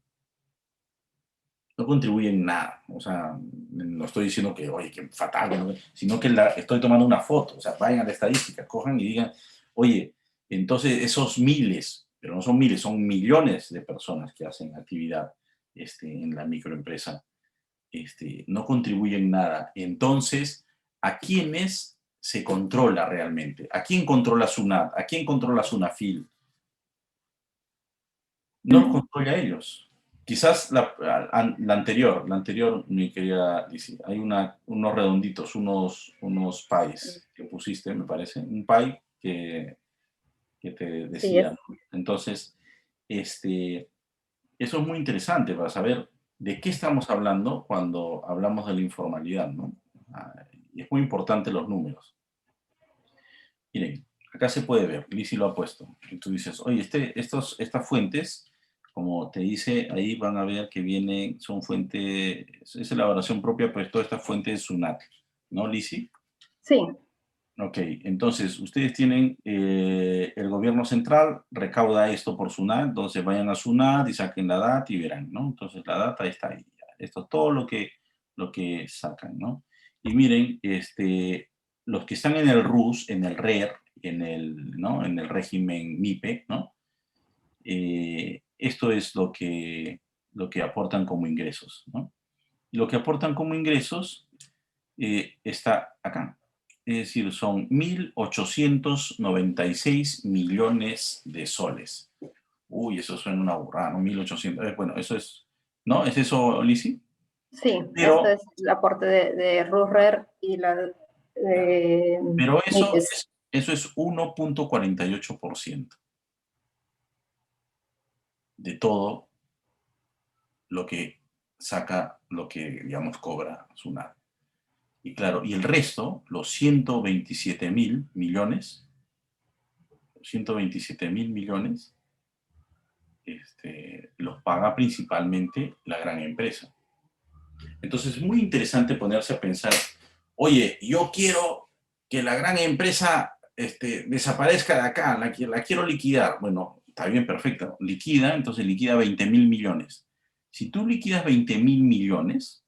No contribuyen nada. O sea, no estoy diciendo que, oye, qué fatal, ¿no? Sino que estoy tomando una foto. O sea, vayan a la estadística, cojan y digan, oye, entonces esos miles, pero no son miles, son millones de personas que hacen actividad en la microempresa, no contribuyen nada. Entonces, ¿a quiénes se controla realmente? ¿A quién controla SUNAT? ¿A quién controla SUNAFIL? No los controla a ellos. Quizás la anterior, mi querida Lizzy, hay unos redonditos, unos pies que pusiste, me parece, un pie que te decía, Sí, ¿no? Entonces, eso es muy interesante para saber de qué estamos hablando cuando hablamos de la informalidad, ¿no? Y es muy importante los números. Miren, acá se puede ver, Lizzy lo ha puesto. Y tú dices, oye, estas fuentes, como te dice, ahí van a ver que vienen, son fuentes, es elaboración propia, pues toda esta fuente es SUNAT, ¿no, Lizzy? sí, Ok, entonces ustedes tienen, el gobierno central recauda esto por SUNAT, entonces vayan a SUNAT y saquen la data y verán, ¿no? Entonces la data está ahí. Esto es todo lo que sacan, ¿no? Y miren, los que están en el RUS, en el RER, ¿no? En el régimen MIPE, ¿no? Esto es lo que aportan como ingresos, ¿no? Lo que aportan como ingresos está acá. Es decir, son 1.896 millones de soles. Uy, eso suena una burrada, ¿no? 1.800. Bueno, eso es, ¿no? ¿Es eso, Lizzy? sí. Pero, Esto es el aporte de RURER y la pero MIPES. eso es 1.48% de todo lo que saca, lo que, digamos, cobra SUNAT. Y claro, y el resto, los 127.000 millones, los paga principalmente la gran empresa. Entonces es muy interesante ponerse a pensar, oye, yo quiero que la gran empresa desaparezca de acá, la quiero liquidar. Bueno, está bien, perfecto. Liquida, entonces liquida 20.000 millones. Si tú liquidas 20.000 millones,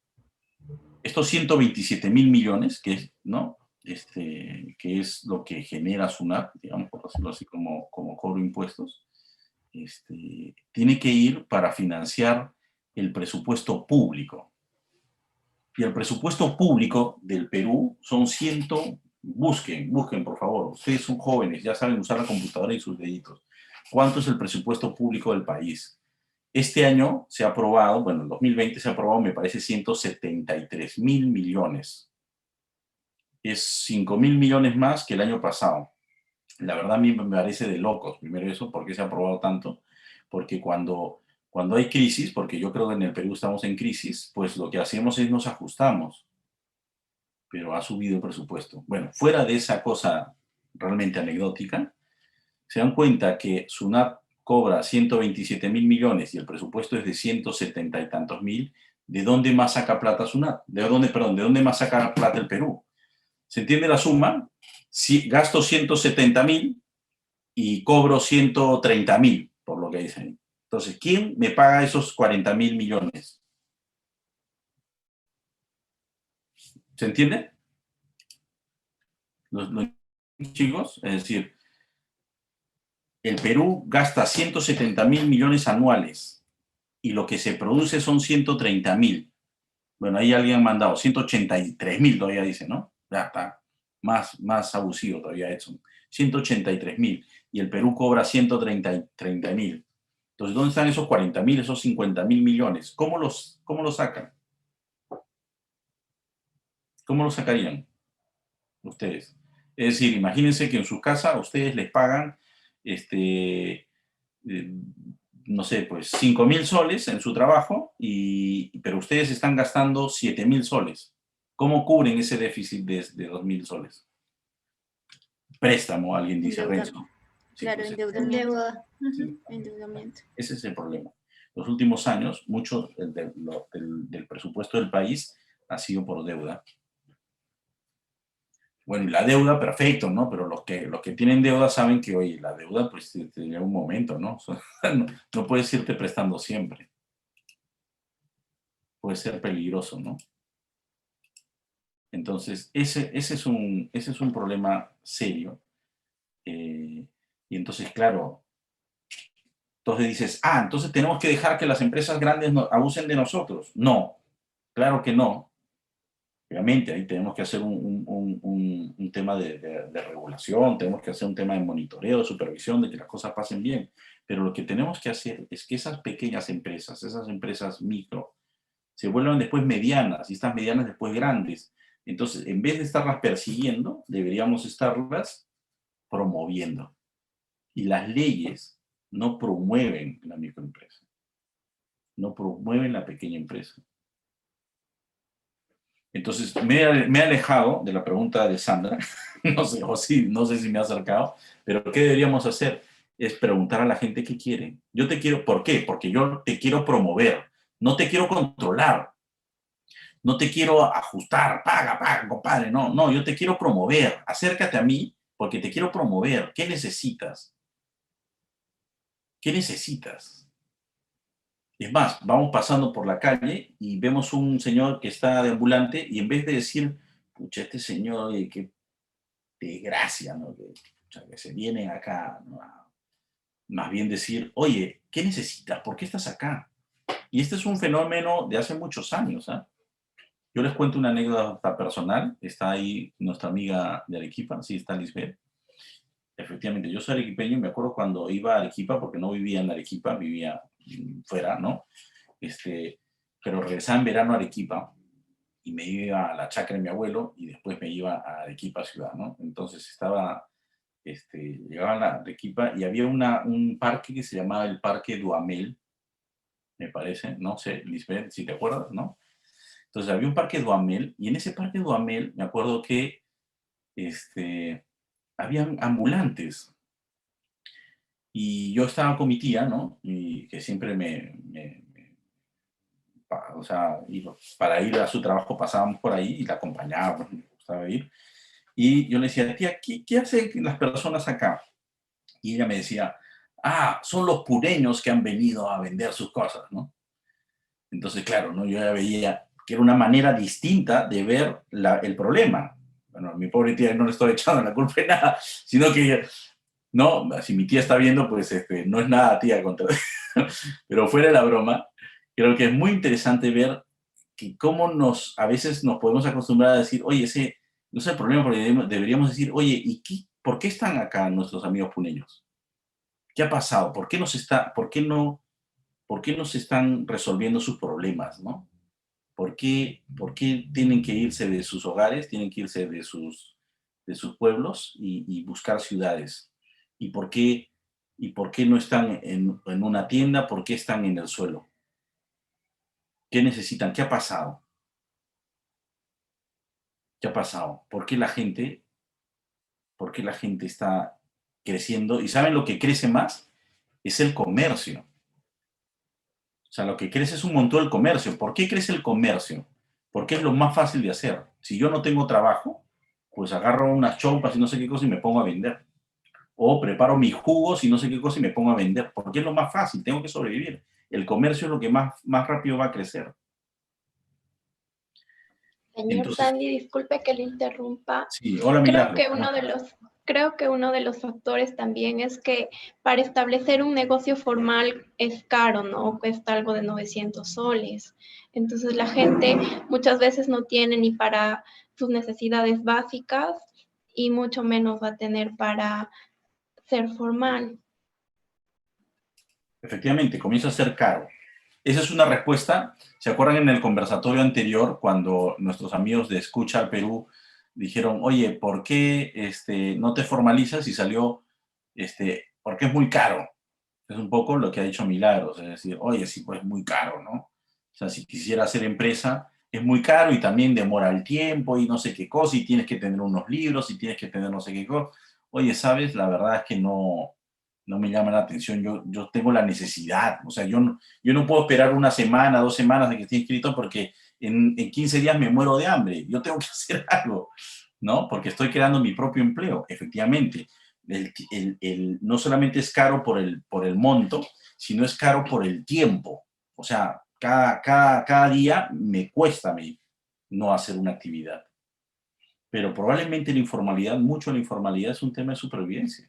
estos 127.000 millones, que es, ¿no? Que es lo que genera SUNAT, digamos, por decirlo así, como cobro impuestos, tiene que ir para financiar el presupuesto público. Y el presupuesto público del Perú son busquen por favor, ustedes son jóvenes, ya saben usar la computadora y sus deditos. ¿Cuánto es el presupuesto público del país? Este año se ha aprobado, bueno, en 2020 se ha aprobado, me parece, 173.000 millones. Es 5.000 millones más que el año pasado. La verdad a mí me parece de locos, primero eso, ¿por qué se ha aprobado tanto? Porque cuando hay crisis, porque yo creo que en el Perú estamos en crisis, pues lo que hacemos es nos ajustamos, pero ha subido el presupuesto. Bueno, fuera de esa cosa realmente anecdótica, se dan cuenta que SUNAT cobra 127.000 millones y el presupuesto es de 170 y tantos mil. ¿De dónde más saca plata SUNAT? ¿De dónde más saca plata el Perú? ¿Se entiende la suma? Si gasto 170.000 y cobro 130.000, por lo que dicen. Entonces, ¿quién me paga esos 40.000 millones? ¿Se entiende? Los chicos, es decir, el Perú gasta 170.000 millones anuales y lo que se produce son 130.000. Bueno, ahí alguien ha mandado 183.000 todavía dice, ¿no? Ya está, más abusivo todavía eso. 183.000 y el Perú cobra 130.000. Entonces, ¿dónde están esos 40.000, esos 50.000 millones? ¿Cómo los sacan? ¿Cómo los sacarían ustedes? Es decir, imagínense que en su casa ustedes les pagan, no sé, pues 5.000 soles en su trabajo, pero ustedes están gastando 7.000 soles. ¿Cómo cubren ese déficit de 2.000 soles? Préstamo, alguien dice, Renzo. Sí, Claro, pues, endeudamiento. sí. Endeudamiento. Ese es el problema. Los últimos años, mucho del presupuesto del país ha sido por deuda. Bueno, y la deuda, perfecto, ¿no? Pero los que tienen deuda saben que, oye, la deuda, pues, tiene un momento, ¿no? No puedes irte prestando siempre. Puede ser peligroso, ¿no? Entonces, ese es un problema serio. Y entonces, claro, entonces dices, entonces tenemos que dejar que las empresas grandes abusen de nosotros. No, claro que no. Obviamente, ahí tenemos que hacer un tema de regulación, tenemos que hacer un tema de monitoreo, de supervisión, de que las cosas pasen bien. Pero lo que tenemos que hacer es que esas pequeñas empresas, esas empresas micro, se vuelvan después medianas y estas medianas después grandes. Entonces, en vez de estarlas persiguiendo, deberíamos estarlas promoviendo. Y las leyes no promueven la microempresa, no promueven la pequeña empresa. Entonces, me he alejado de la pregunta de Sandra, no sé si me he acercado, pero ¿qué deberíamos hacer? Es preguntar a la gente qué quiere. Yo te quiero, ¿por qué? Porque yo te quiero promover, no te quiero controlar, no te quiero ajustar, paga, compadre, no, yo te quiero promover, acércate a mí porque te quiero promover. ¿Qué necesitas? ¿Qué necesitas? Es más, vamos pasando por la calle y vemos un señor que está de ambulante y en vez de decir, pucha, este señor, qué desgracia, ¿no? Que se viene acá, ¿no? Más bien decir, oye, ¿qué necesitas? ¿Por qué estás acá? Y este es un fenómeno de hace muchos años, ¿eh? Yo les cuento una anécdota personal. Está ahí nuestra amiga de Arequipa, sí, está Lisbeth. Efectivamente, yo soy arequipeño y me acuerdo cuando iba a Arequipa, porque no vivía en Arequipa, vivía fuera, ¿no? Pero regresaba en verano a Arequipa y me iba a la chacra de mi abuelo y después me iba a Arequipa ciudad, ¿no? Entonces llegaba a Arequipa y había un parque que se llamaba el Parque Duhamel, me parece, no sé, Lisbeth, si te acuerdas, ¿no? Entonces había un Parque Duhamel y en ese Parque Duhamel me acuerdo que habían ambulantes. Y yo estaba con mi tía, ¿no? Y que siempre me o sea, para ir a su trabajo pasábamos por ahí y la acompañábamos, me gustaba ir. Y yo le decía, tía, ¿qué hacen las personas acá? Y ella me decía, son los pureños que han venido a vender sus cosas, ¿no? Entonces, claro, ¿no? Yo ya veía que era una manera distinta de ver el problema. Bueno, a mi pobre tía no le estoy echando la culpa de nada, sino que, no, si mi tía está viendo, pues no es nada tía contra... Pero fuera de la broma, creo que es muy interesante ver que cómo a veces nos podemos acostumbrar a decir, oye, ese no es el problema, porque deberíamos decir, oye, ¿por qué están acá nuestros amigos puneños? ¿Qué ha pasado? ¿Por qué no se están resolviendo sus problemas, no? ¿Por qué tienen que irse de sus hogares, tienen que irse de sus pueblos y buscar ciudades? ¿Y por qué no están en una tienda? ¿Por qué están en el suelo? ¿Qué necesitan? ¿Qué ha pasado? ¿Qué ha pasado? ¿Por qué la gente está creciendo? ¿Y saben lo que crece más? Es el comercio. O sea, lo que crece es un montón el comercio. ¿Por qué crece el comercio? Porque es lo más fácil de hacer. Si yo no tengo trabajo, pues agarro unas chompas y no sé qué cosa y me pongo a vender. O preparo mis jugos y no sé qué cosa y me pongo a vender. Porque es lo más fácil, tengo que sobrevivir. El comercio es lo que más rápido va a crecer. Señor Sandy, disculpe que le interrumpa. Sí, hola, Milagro. Creo que uno de los factores también es que para establecer un negocio formal es caro, ¿no? Cuesta algo de 900 soles. Entonces la gente muchas veces no tiene ni para sus necesidades básicas y mucho menos va a tener para ser formal. Efectivamente, comienza a ser caro. Esa es una respuesta. ¿Se acuerdan en el conversatorio anterior cuando nuestros amigos de Escucha al Perú dijeron, oye, ¿por qué no te formalizas? Y salió, porque es muy caro. Es un poco lo que ha dicho Milagros, es decir, oye, sí, pues es muy caro, ¿no? O sea, si quisiera hacer empresa, es muy caro y también demora el tiempo y no sé qué cosa, y tienes que tener unos libros y tienes que tener no sé qué cosa. Oye, ¿sabes? La verdad es que no me llama la atención. Yo tengo la necesidad. O sea, yo no puedo esperar una semana, 2 semanas de que esté inscrito porque en 15 días me muero de hambre. Yo tengo que hacer algo, ¿no? Porque estoy creando mi propio empleo, efectivamente. No solamente es caro por el monto, sino es caro por el tiempo. O sea, cada día me cuesta a mí no hacer una actividad. Pero probablemente mucho de la informalidad es un tema de supervivencia.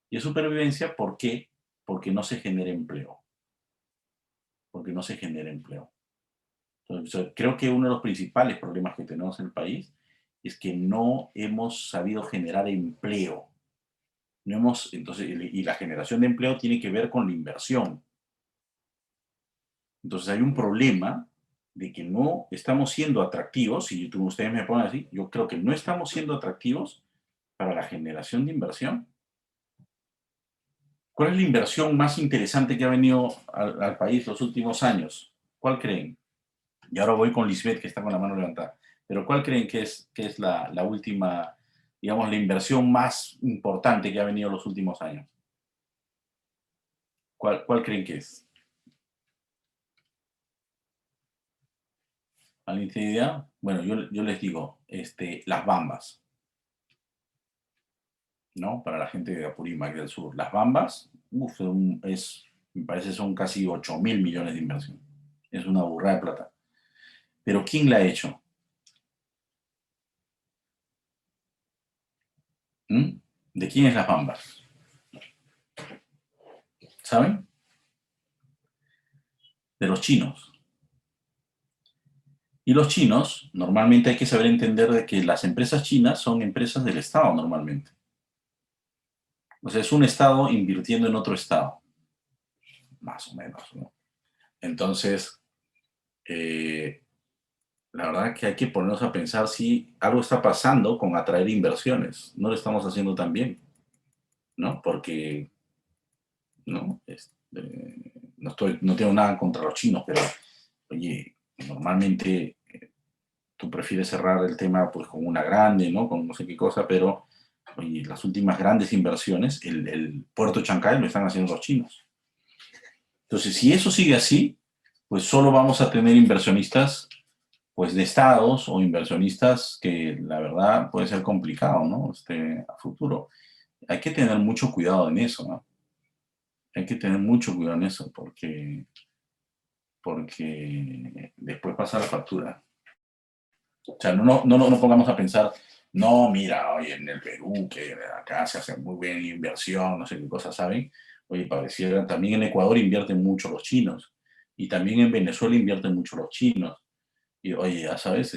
Y es supervivencia, ¿por qué? Porque no se genera empleo. Porque no se genera empleo. Entonces, creo que uno de los principales problemas que tenemos en el país es que no hemos sabido generar empleo. Y la generación de empleo tiene que ver con la inversión. Entonces hay un problema de que no estamos siendo atractivos, y ustedes me ponen así, yo creo que no estamos siendo atractivos para la generación de inversión. ¿Cuál es la inversión más interesante que ha venido al país los últimos años? ¿Cuál creen? Y ahora voy con Lisbeth, que está con la mano levantada. Pero ¿cuál creen que es la última, digamos, la inversión más importante que ha venido los últimos años? ¿Cuál creen que es? ¿Alguien tiene idea? Bueno, yo les digo, las bambas. ¿No? Para la gente de Apurímac del sur. Las bambas, me parece son casi 8.000 millones de inversión. Es una burrada de plata. Pero ¿quién la ha hecho? ¿De quién es las bambas? ¿Saben? De los chinos. Y los chinos, normalmente hay que saber entender de que las empresas chinas son empresas del Estado normalmente. O sea, es un Estado invirtiendo en otro Estado. Más o menos, ¿no? Entonces, la verdad es que hay que ponernos a pensar si algo está pasando con atraer inversiones. No lo estamos haciendo tan bien, ¿no? Porque, ¿no? No tengo nada contra los chinos, pero, oye, normalmente tú prefieres cerrar el tema pues con una grande, ¿no? Con no sé qué cosa, pero, oye, las últimas grandes inversiones, el puerto de Chancay lo están haciendo los chinos. Entonces, si eso sigue así, pues solo vamos a tener inversionistas pues de estados o inversionistas que la verdad puede ser complicado, ¿no? A futuro. Hay que tener mucho cuidado en eso, ¿no? Hay que tener mucho cuidado en eso porque después pasa la factura. O sea, no pongamos a pensar, no, mira, oye, en el Perú, que acá se hace muy buena inversión, no sé qué cosas, ¿saben? Oye, pareciera, también en Ecuador invierten mucho los chinos, y también en Venezuela invierten mucho los chinos. Y oye, ya sabes,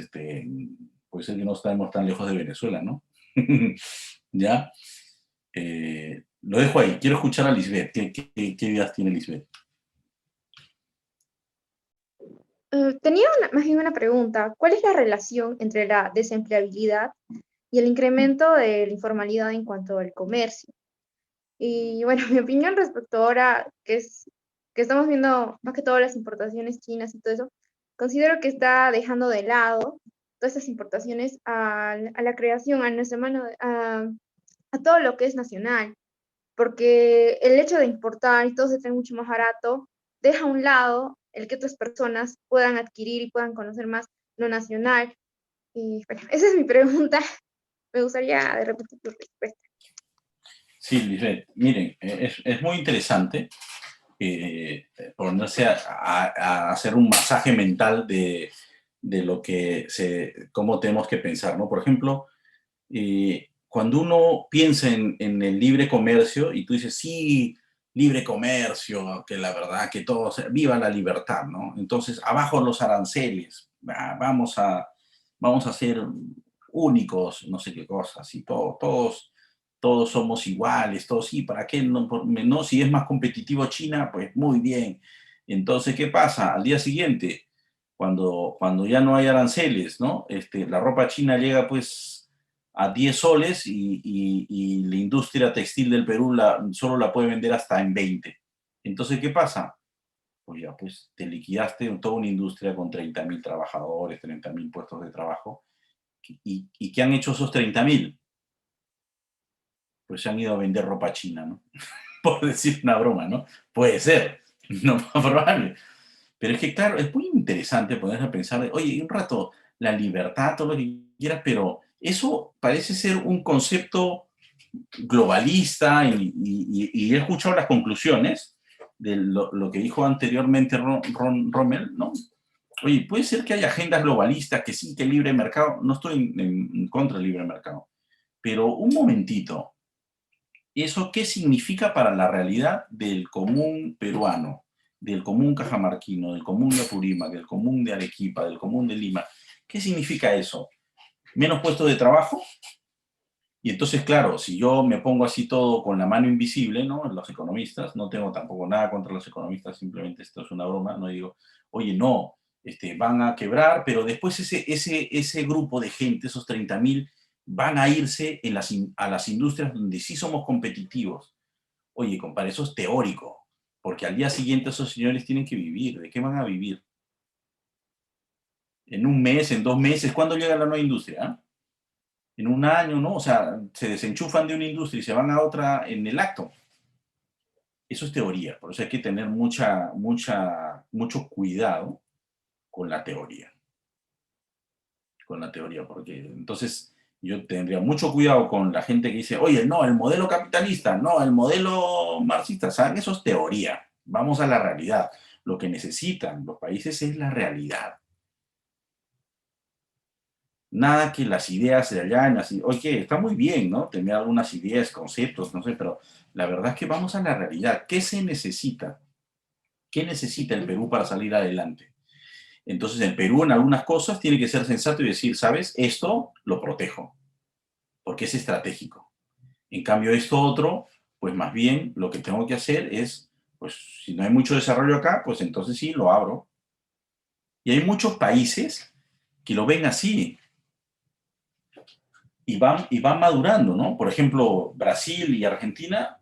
puede ser que no estemos tan lejos de Venezuela, ¿no? ¿Ya? Lo dejo ahí. Quiero escuchar a Lisbeth. ¿Qué ideas tiene Lisbeth? Tenía más bien una pregunta. ¿Cuál es la relación entre la desempleabilidad y el incremento de la informalidad en cuanto al comercio? Y bueno, mi opinión respecto ahora, que estamos viendo más que todo las importaciones chinas y todo eso, considero que está dejando de lado todas esas importaciones a la creación, a nuestra mano, a todo lo que es nacional, porque el hecho de importar y todo se trae mucho más barato, deja a un lado el que otras personas puedan adquirir y puedan conocer más lo nacional. Y bueno, esa es mi pregunta. Me gustaría de repente tu respuesta. Sí, Lisbeth, miren, es muy interesante ponerse a hacer un masaje mental de lo que cómo tenemos que pensar, ¿no? Por ejemplo, cuando uno piensa en el libre comercio y tú dices, sí, libre comercio, que la verdad, que todos, viva la libertad, ¿no? Entonces, abajo los aranceles, vamos a ser únicos, no sé qué cosas, y todos somos iguales, todos, sí, ¿para qué? No, si es más competitivo China, pues muy bien. Entonces, ¿qué pasa? Al día siguiente, cuando ya no hay aranceles, ¿no? La ropa china llega pues a 10 soles y la industria textil del Perú solo la puede vender hasta en 20. Entonces, ¿qué pasa? Pues ya, pues te liquidaste toda una industria con 30.000 trabajadores, 30.000 puestos de trabajo. ¿Y qué han hecho esos 30.000? Pues se han ido a vender ropa china, ¿no? Por decir una broma, ¿no? Puede ser, no más probable. Pero es que, claro, es muy interesante ponerse a pensar, oye, un rato, la libertad, todo lo que quieras, pero eso parece ser un concepto globalista y he escuchado las conclusiones de lo que dijo anteriormente Rommel, ¿no? Oye, puede ser que haya agendas globalistas, que sí, que el libre mercado, no estoy en contra del libre mercado, pero un momentito, ¿eso qué significa para la realidad del común peruano, del común cajamarquino, del común de Apurímac, del común de Arequipa, del común de Lima? ¿Qué significa eso? ¿Menos puestos de trabajo? Y entonces, claro, si yo me pongo así todo con la mano invisible, ¿no? Los economistas, no tengo tampoco nada contra los economistas, simplemente esto es una broma, no digo, oye, no, van a quebrar, pero después ese grupo de gente, esos 30.000, van a irse a las industrias donde sí somos competitivos. Oye, compadre, eso es teórico, porque al día siguiente esos señores tienen que vivir. ¿De qué van a vivir? ¿En un mes, en 2 meses? ¿Cuándo llega la nueva industria? En un año, ¿no? O sea, se desenchufan de una industria y se van a otra en el acto. Eso es teoría, por eso hay que tener mucho cuidado con la teoría. Con la teoría, porque entonces yo tendría mucho cuidado con la gente que dice, oye, no, el modelo capitalista, no, el modelo marxista, ¿saben? Eso es teoría. Vamos a la realidad. Lo que necesitan los países es la realidad. Nada que las ideas de allá, oye, está muy bien, ¿no? Tener algunas ideas, conceptos, no sé, pero la verdad es que vamos a la realidad. ¿Qué se necesita? ¿Qué necesita el Perú para salir adelante? Entonces, el Perú en algunas cosas tiene que ser sensato y decir, ¿sabes? Esto lo protejo, porque es estratégico. En cambio, esto otro, pues más bien lo que tengo que hacer es, pues si no hay mucho desarrollo acá, pues entonces sí, lo abro. Y hay muchos países que lo ven así. Y van madurando, ¿no? Por ejemplo, Brasil y Argentina,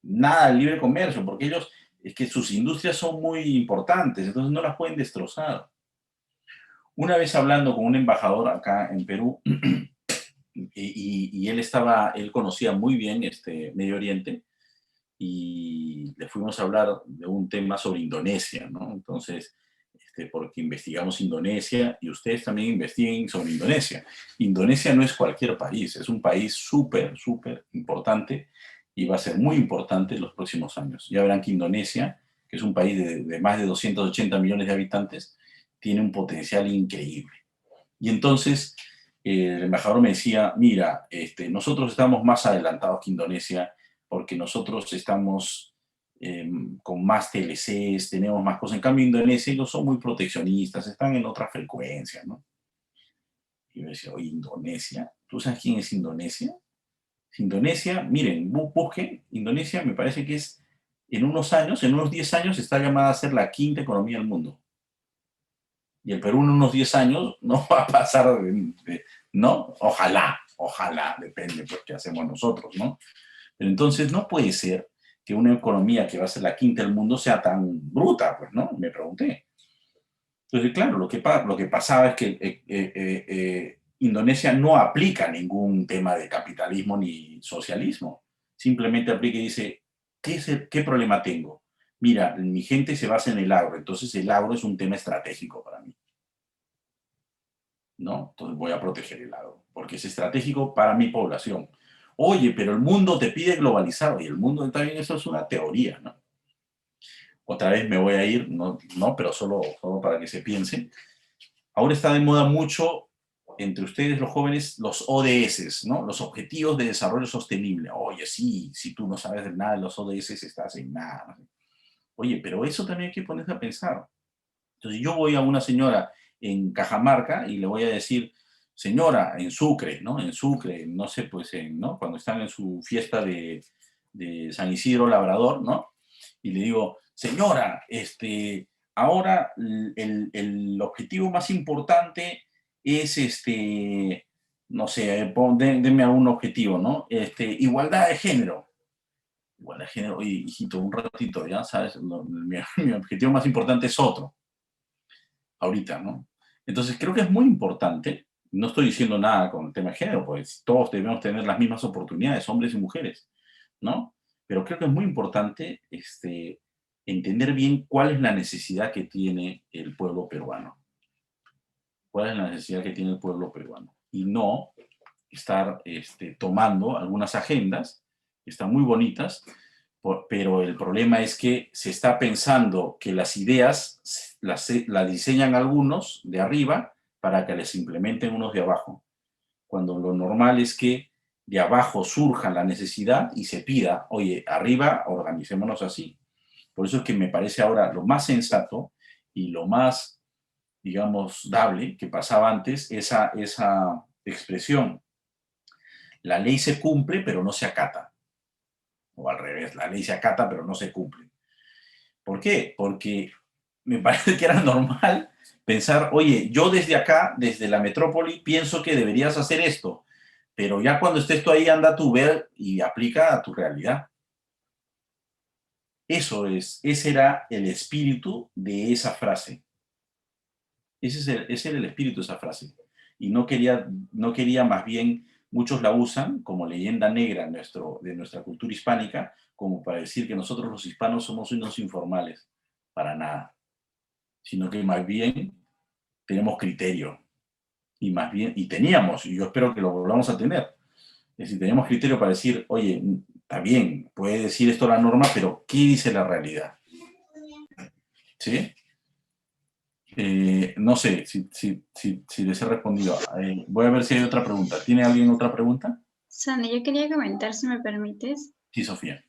nada de libre comercio, porque ellos, es que sus industrias son muy importantes, entonces no las pueden destrozar. Una vez hablando con un embajador acá en Perú, y él conocía muy bien Medio Oriente, y le fuimos a hablar de un tema sobre Indonesia, ¿no? Entonces, porque investigamos Indonesia y ustedes también investiguen sobre Indonesia. Indonesia no es cualquier país, es un país súper, súper importante y va a ser muy importante en los próximos años. Ya verán que Indonesia, que es un país de más de 280 millones de habitantes, tiene un potencial increíble. Y entonces el embajador me decía, mira, nosotros estamos más adelantados que Indonesia porque nosotros estamos con más TLCs, tenemos más cosas. En cambio, Indonesia ellos son muy proteccionistas, están en otra frecuencia, ¿no? Y yo decía, oye, Indonesia, ¿tú sabes quién es Indonesia? Indonesia, miren, busquen, Indonesia me parece que es, en unos años, en unos 10 años, está llamada a ser la 5ª economía del mundo. Y el Perú en unos 10 años no va a pasar, ¿no? Ojalá, depende de lo que hacemos nosotros, ¿no? Pero entonces no puede ser que una economía que va a ser la 5ª del mundo sea tan bruta, pues, ¿no? Me pregunté. Entonces, claro, lo que pasaba es que Indonesia no aplica ningún tema de capitalismo ni socialismo. Simplemente aplica y dice, ¿qué problema tengo? Mira, mi gente se basa en el agro, entonces el agro es un tema estratégico para mí, ¿no? Entonces voy a proteger el agro, porque es estratégico para mi población. Oye, pero el mundo te pide globalizar. Oye, el mundo también, eso es una teoría, ¿no? Otra vez me voy a ir, no, pero solo para que se piense. Ahora está de moda mucho entre ustedes, los jóvenes, los ODS, ¿no? Los Objetivos de Desarrollo Sostenible. Oye, sí, si tú no sabes de nada de los ODS, estás en nada. Oye, pero eso también hay que ponerse a pensar. Entonces yo voy a una señora en Cajamarca y le voy a decir, señora, en Sucre, ¿no? En Sucre, no sé, pues, ¿no? Cuando están en su fiesta de San Isidro Labrador, ¿no? Y le digo, señora, ahora el objetivo más importante es, no sé, denme algún objetivo, ¿no? Igualdad de género. Igualdad de género, oye, hijito, un ratito, ya sabes, mi objetivo más importante es otro. Ahorita, ¿no? Entonces creo que es muy importante, no estoy diciendo nada con el tema de género, pues todos debemos tener las mismas oportunidades, hombres y mujeres, ¿no? Pero creo que es muy importante entender bien cuál es la necesidad que tiene el pueblo peruano. ¿Cuál es la necesidad que tiene el pueblo peruano? Y no estar tomando algunas agendas que están muy bonitas, pero el problema es que se está pensando que las ideas las diseñan algunos de arriba para que les implementen unos de abajo, cuando lo normal es que de abajo surja la necesidad y se pida, oye, arriba organicémonos así. Por eso es que me parece ahora lo más sensato y lo más, digamos, dable que pasaba antes, esa expresión. La ley se cumple, pero no se acata. O al revés, la ley se acata, pero no se cumple. ¿Por qué? Porque me parece que era normal pensar, oye, yo desde acá, desde la metrópoli, pienso que deberías hacer esto, pero ya cuando estés tú ahí, anda tú ver y aplica a tu realidad. Ese era el espíritu de esa frase. Ese era el espíritu de esa frase. Y no quería más bien, muchos la usan como leyenda negra de nuestra cultura hispánica, como para decir que nosotros los hispanos somos unos informales. Para nada. Sino que más bien tenemos criterio. Y teníamos, y yo espero que lo volvamos a tener. Es decir, tenemos criterio para decir, oye, está bien, puede decir esto la norma, pero ¿qué dice la realidad? ¿Sí? No sé si les he respondido. Voy a ver si hay otra pregunta. ¿Tiene alguien otra pregunta? Sandy, yo quería comentar, si me permites. Sí, Sofía.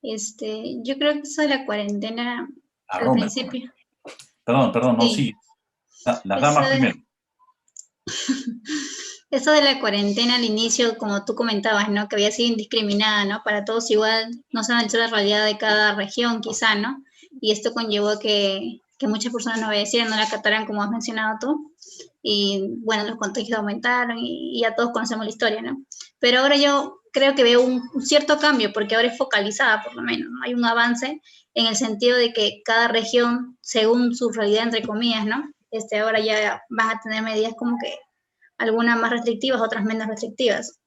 Yo creo que eso de la cuarentena al principio. Perdón, no, sí. Las damas primero. Eso de la cuarentena al inicio, como tú comentabas, ¿no? Que había sido indiscriminada, ¿no? Para todos igual, no se analizó la realidad de cada región, quizá, ¿no? Y esto conllevó que muchas personas no obedecieran, no la acataran, como has mencionado tú. Y, bueno, los contagios aumentaron y ya todos conocemos la historia, ¿no? Pero ahora yo creo que veo un cierto cambio, porque ahora es focalizada, por lo menos, ¿no? Hay un avance en el sentido de que cada región, según su realidad, entre comillas, ¿no? Ahora ya van a tener medidas como que algunas más restrictivas, otras menos restrictivas.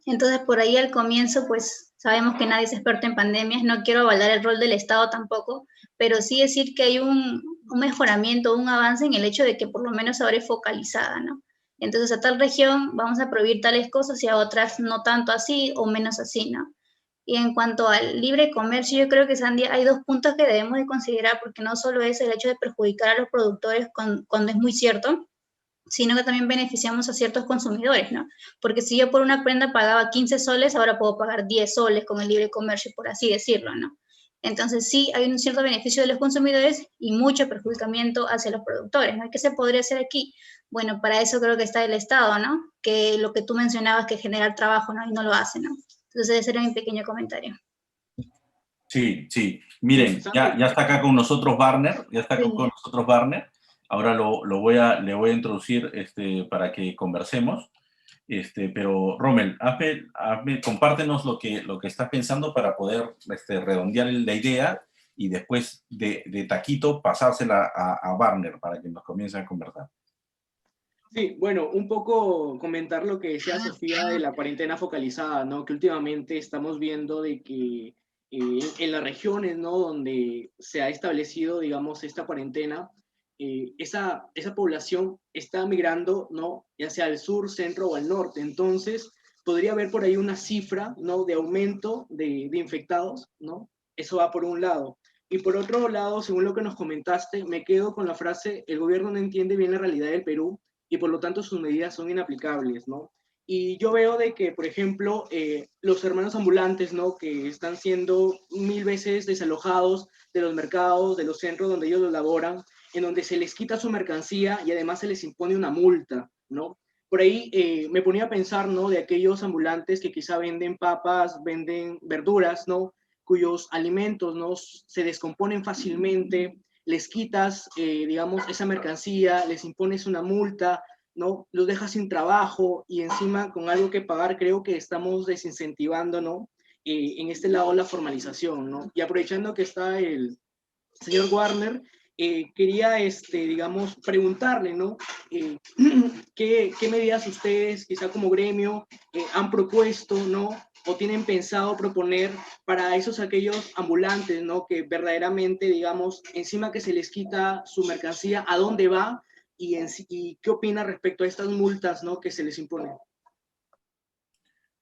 Entonces, por ahí al comienzo, pues, sabemos que nadie es experto en pandemias, no quiero avalar el rol del Estado tampoco, pero sí decir que hay un un mejoramiento, un avance en el hecho de que por lo menos ahora es focalizada, ¿no? Entonces a tal región vamos a prohibir tales cosas y a otras no tanto así o menos así, ¿no? Y en cuanto al libre comercio, yo creo que, Sandy, hay dos puntos que debemos de considerar, porque no solo es el hecho de perjudicar a los productores cuando es muy cierto, sino que también beneficiamos a ciertos consumidores, ¿no? Porque si yo por una prenda pagaba 15 soles, ahora puedo pagar 10 soles con el libre comercio, por así decirlo, ¿no? Entonces sí hay un cierto beneficio de los consumidores y mucho perjudicamiento hacia los productores, ¿no? ¿Qué se podría hacer aquí? Bueno, para eso creo que está el Estado, ¿no? Que lo que tú mencionabas, que generar trabajo, ¿no? Y no lo hace, ¿no? Entonces ese era mi pequeño comentario. Sí, sí. Miren, ya está acá con nosotros Barner, ya está acá con nosotros Barner. Ahora le voy a introducir para que conversemos. Pero Rommel, compártenos lo que estás pensando para poder redondear la idea y después de taquito pasársela a Barner para que nos comience a conversar. Sí, bueno, un poco comentar lo que decía Sofía de la cuarentena focalizada, ¿no? Que últimamente estamos viendo de que en las regiones, ¿no? Donde se ha establecido, digamos, esta cuarentena, esa población está migrando, ¿no? Ya sea al sur, centro o al norte. Entonces, podría haber por ahí una cifra, ¿no? De aumento de infectados, ¿no? Eso va por un lado. Y por otro lado, según lo que nos comentaste, me quedo con la frase, el gobierno no entiende bien la realidad del Perú y por lo tanto sus medidas son inaplicables, ¿no? Y yo veo de que, por ejemplo, los hermanos ambulantes, ¿no? Que están siendo 1000 veces desalojados de los mercados, de los centros donde ellos laboran, en donde se les quita su mercancía y además se les impone una multa, ¿no? Por ahí me ponía a pensar, ¿no? De aquellos ambulantes que quizá venden papas, venden verduras, ¿no? Cuyos alimentos, ¿no? Se descomponen fácilmente, les quitas, digamos, esa mercancía, les impones una multa, ¿no? Los dejas sin trabajo y encima con algo que pagar, creo que estamos desincentivando, ¿no? En este lado la formalización, ¿no? Y aprovechando que está el señor Warner, quería, digamos, preguntarle, ¿no? ¿Qué medidas ustedes, quizá como gremio, han propuesto, ¿no? O tienen pensado proponer para aquellos ambulantes, ¿no? Que verdaderamente, digamos, encima que se les quita su mercancía, ¿a dónde va? Y qué opina respecto a estas multas, ¿no? Que se les imponen.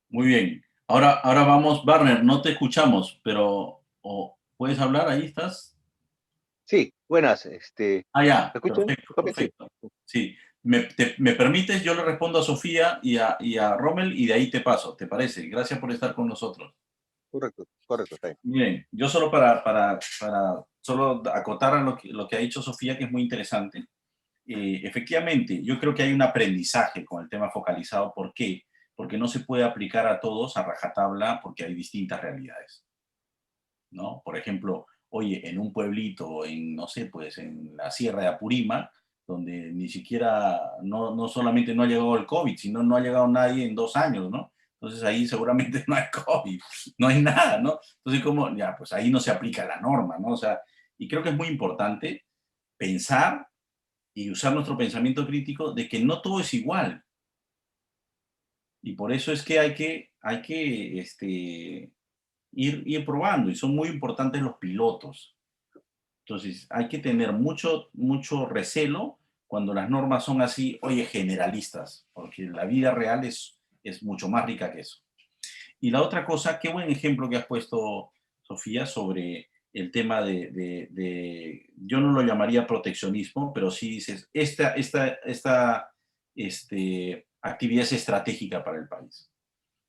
Muy bien. Ahora vamos, Barner, no te escuchamos, pero ¿puedes hablar? ¿Ahí estás? Sí, buenas. Ya, ¿Me escuchan? perfecto. Sí. ¿Me permites? Yo le respondo a Sofía y a Rommel y de ahí te paso, ¿te parece? Gracias por estar con nosotros. Correcto, está bien. Bien, yo solo para solo acotar a lo que ha dicho Sofía, que es muy interesante. Efectivamente, yo creo que hay un aprendizaje con el tema focalizado. ¿Por qué? Porque no se puede aplicar a todos a rajatabla porque hay distintas realidades, ¿no? Por ejemplo, oye, en un pueblito, no sé, pues en la Sierra de Apurímac, donde ni siquiera, no solamente no ha llegado el COVID, sino no ha llegado nadie en 2 años, ¿no? Entonces ahí seguramente no hay COVID, no hay nada, ¿no? Entonces, como, ya, pues ahí no se aplica la norma, ¿no? O sea, y creo que es muy importante pensar y usar nuestro pensamiento crítico de que no todo es igual. Y por eso es que hay que ir probando, y son muy importantes los pilotos. Entonces, hay que tener mucho recelo cuando las normas son así, oye, generalistas, porque la vida real es mucho más rica que eso. Y la otra cosa, qué buen ejemplo que has puesto, Sofía, sobre el tema yo no lo llamaría proteccionismo, pero sí dices, esta actividad es estratégica para el país.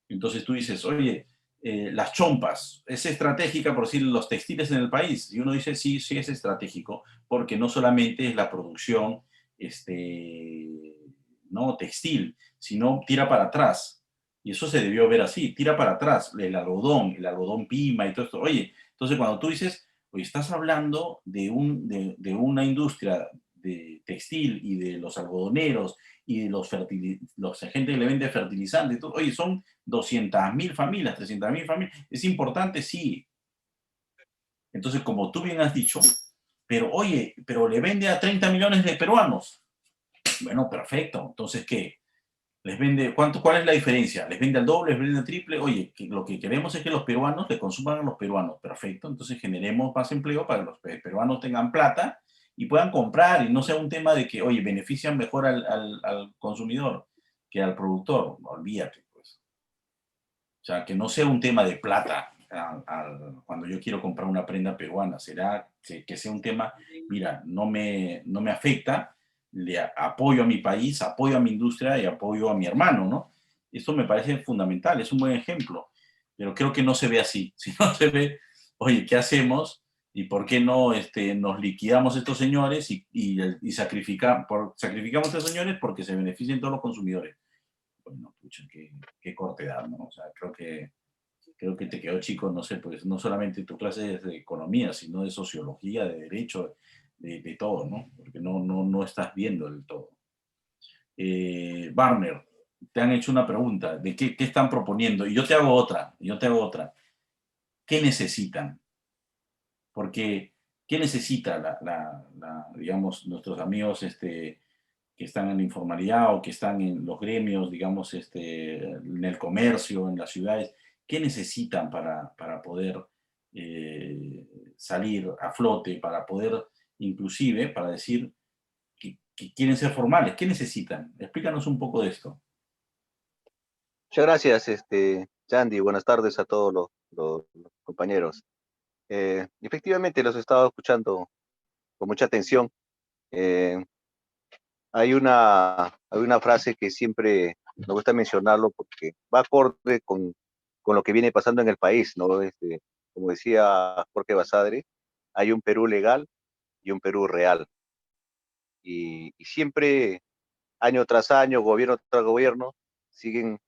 Entonces tú dices, oye, las chompas, ¿es estratégica por decir los textiles en el país? Y uno dice, sí, sí es estratégico, porque no solamente es la producción no textil, sino tira para atrás. Y eso se debió ver así, tira para atrás, el algodón pima y todo esto. Oye, entonces cuando tú dices, oye, estás hablando de una industria de textil y de los algodoneros y de los gente que le vende fertilizantes, oye, son 200.000 familias, 300.000 familias. ¿Es importante? Sí. Entonces, como tú bien has dicho, pero oye, pero le vende a 30 millones de peruanos. Bueno, perfecto. Entonces, ¿qué? ¿Les vende cuál es la diferencia? ¿Les vende al doble, les vende al triple? Oye, lo que queremos es que los peruanos le consuman a los peruanos. Perfecto. Entonces generemos más empleo para que los peruanos tengan plata y puedan comprar y no sea un tema de que, oye, benefician mejor al consumidor que al productor. Olvídate, pues. O sea, que no sea un tema de plata cuando yo quiero comprar una prenda peruana. Será que sea un tema, mira, no me afecta, le apoyo a mi país, apoyo a mi industria y apoyo a mi hermano, ¿no? Esto me parece fundamental, es un buen ejemplo. Pero creo que no se ve así. Si no se ve, oye, ¿qué hacemos? ¿Y por qué no nos liquidamos a estos señores y sacrificamos a estos señores porque se beneficien todos los consumidores? Bueno, pucha, qué cortedad, ¿no? O sea, creo que te quedó chico, no sé, pues no solamente tu clase es de economía, sino de sociología, de derecho, de todo, ¿no? Porque no estás viendo del todo. Barner, te han hecho una pregunta de qué están proponiendo, y yo te hago otra. ¿Qué necesitan? Porque, ¿qué necesita digamos, nuestros amigos que están en la informalidad o que están en los gremios, digamos, en el comercio, en las ciudades? ¿Qué necesitan para poder salir a flote, para poder, inclusive, para decir que quieren ser formales? ¿Qué necesitan? Explícanos un poco de esto. Muchas gracias, Sandy. Buenas tardes a todos los compañeros. Efectivamente, los he estado escuchando con mucha atención. Eh, hay una frase que siempre me gusta mencionarlo porque va acorde con lo que viene pasando en el país, ¿no? Como decía Jorge Basadre, hay un Perú legal y un Perú real. Y siempre, año tras año, gobierno tras gobierno, siguen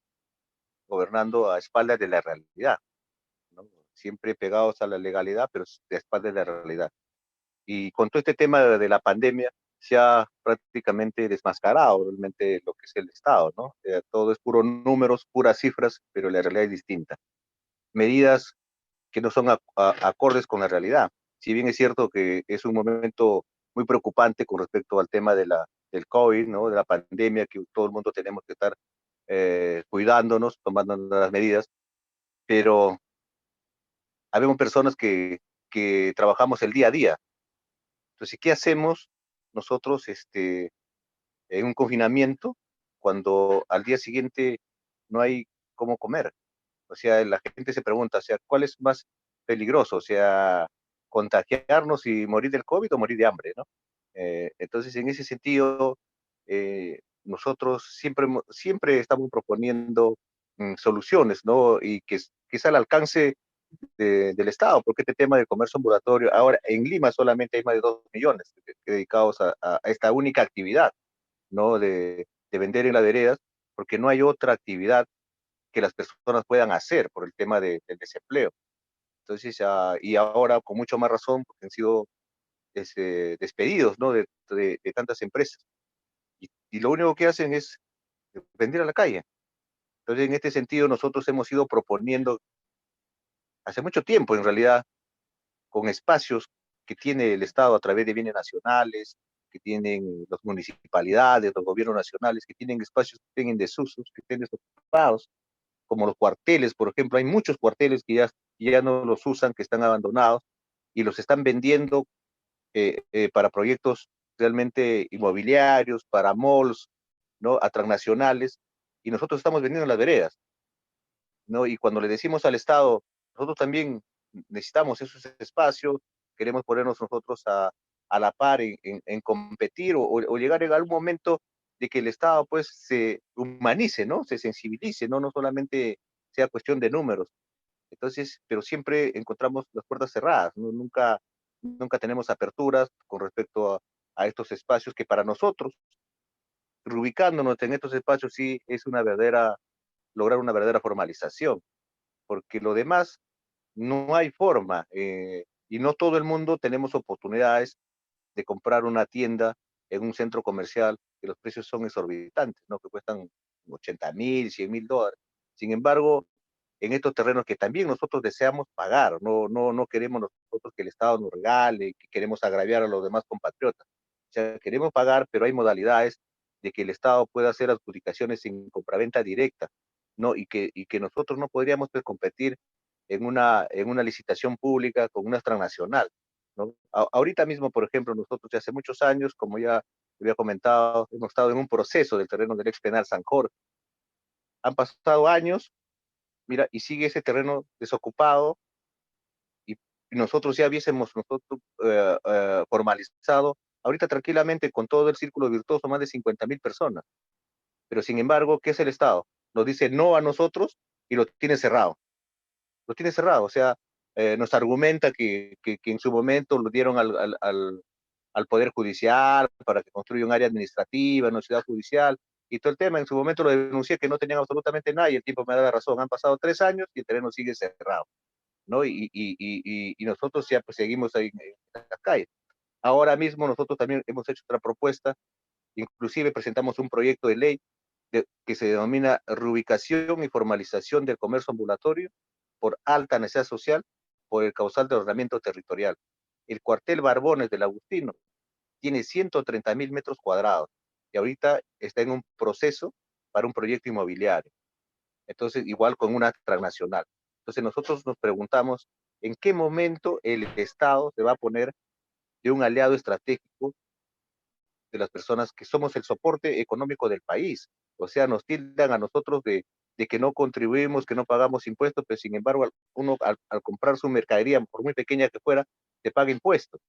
gobernando a espaldas de la realidad, ¿no? Siempre pegados a la legalidad, pero de espaldas de la realidad. Y con todo este tema de la pandemia, se ha prácticamente desmascarado realmente lo que es el Estado, ¿no? Todo es puro números, puras cifras, pero la realidad es distinta. Medidas que no son acordes con la realidad. Si bien es cierto que es un momento muy preocupante con respecto al tema del COVID, ¿no? De la pandemia, que todo el mundo tenemos que estar cuidándonos, tomando las medidas, pero habemos personas que trabajamos el día a día. Entonces, ¿qué hacemos nosotros en un confinamiento cuando al día siguiente no hay cómo comer? O sea, la gente se pregunta, o sea, ¿cuál es más peligroso? O sea, contagiarnos y morir del COVID o morir de hambre, ¿no? Entonces, en ese sentido, nosotros siempre estamos proponiendo soluciones, ¿no? Y que es al alcance del Estado, porque este tema del comercio ambulatorio, ahora en Lima solamente hay más de 2 millones dedicados a esta única actividad, ¿no? De vender en las veredas, porque no hay otra actividad que las personas puedan hacer por el tema del desempleo. Entonces, y ahora con mucho más razón, porque han sido despedidos, ¿no? De tantas empresas. Y lo único que hacen es vender a la calle. Entonces, en este sentido, nosotros hemos ido proponiendo hace mucho tiempo, en realidad, con espacios que tiene el Estado a través de bienes nacionales, que tienen las municipalidades, los gobiernos nacionales, que tienen espacios que estén en desusos, que estén desocupados, como los cuarteles, por ejemplo. Hay muchos cuarteles que ya no los usan, que están abandonados, y los están vendiendo para proyectos realmente inmobiliarios, para malls, ¿no? A transnacionales, y nosotros estamos vendiendo las veredas, ¿no? Y cuando le decimos al Estado, nosotros también necesitamos esos espacios, queremos ponernos nosotros a la par en competir o llegar en algún momento de que el Estado pues se humanice, ¿no? Se sensibilice, ¿no? No solamente sea cuestión de números. Entonces, pero siempre encontramos las puertas cerradas, ¿no? Nunca tenemos aperturas con respecto a estos espacios que para nosotros, reubicándonos en estos espacios, sí es lograr una verdadera formalización, porque lo demás no hay forma, y no todo el mundo tenemos oportunidades de comprar una tienda en un centro comercial, que los precios son exorbitantes, ¿no? Que cuestan 80,000, $100,000. Sin embargo, en estos terrenos que también nosotros deseamos pagar, no queremos nosotros que el Estado nos regale, que queremos agraviar a los demás compatriotas. O sea, queremos pagar, pero hay modalidades de que el Estado pueda hacer adjudicaciones en compraventa directa, ¿no? Y que nosotros no podríamos pues, competir en una licitación pública con una transnacional, ¿no? Ahorita mismo, por ejemplo, nosotros ya hace muchos años, como ya había comentado, hemos estado en un proceso del terreno del ex penal San Jorge. Han pasado años, mira, y sigue ese terreno desocupado, y nosotros ya hubiésemos formalizado, ahorita tranquilamente con todo el círculo virtuoso, más de 50.000 personas. Pero sin embargo, ¿qué es el Estado? Nos dice no a nosotros y lo tiene cerrado. Lo tiene cerrado, o sea, nos argumenta que en su momento lo dieron al Poder Judicial para que construya un área administrativa, una ciudad judicial, y todo el tema. En su momento lo denuncié que no tenían absolutamente nada y el tiempo me da la razón. Han pasado 3 años y el terreno sigue cerrado, ¿no? Y nosotros ya pues seguimos ahí en las calles. Ahora mismo nosotros también hemos hecho otra propuesta, inclusive presentamos un proyecto de ley que se denomina reubicación y formalización del comercio ambulatorio por alta necesidad social por el causal de ordenamiento territorial. El cuartel Barbones del Agustino tiene 130.000 metros cuadrados y ahorita está en un proceso para un proyecto inmobiliario. Entonces, igual con una transnacional. Entonces, nosotros nos preguntamos en qué momento el Estado se va a poner de un aliado estratégico de las personas que somos el soporte económico del país. O sea, nos tildan a nosotros de que no contribuimos, que no pagamos impuestos, pero sin embargo, uno al comprar su mercadería, por muy pequeña que fuera, te paga impuestos.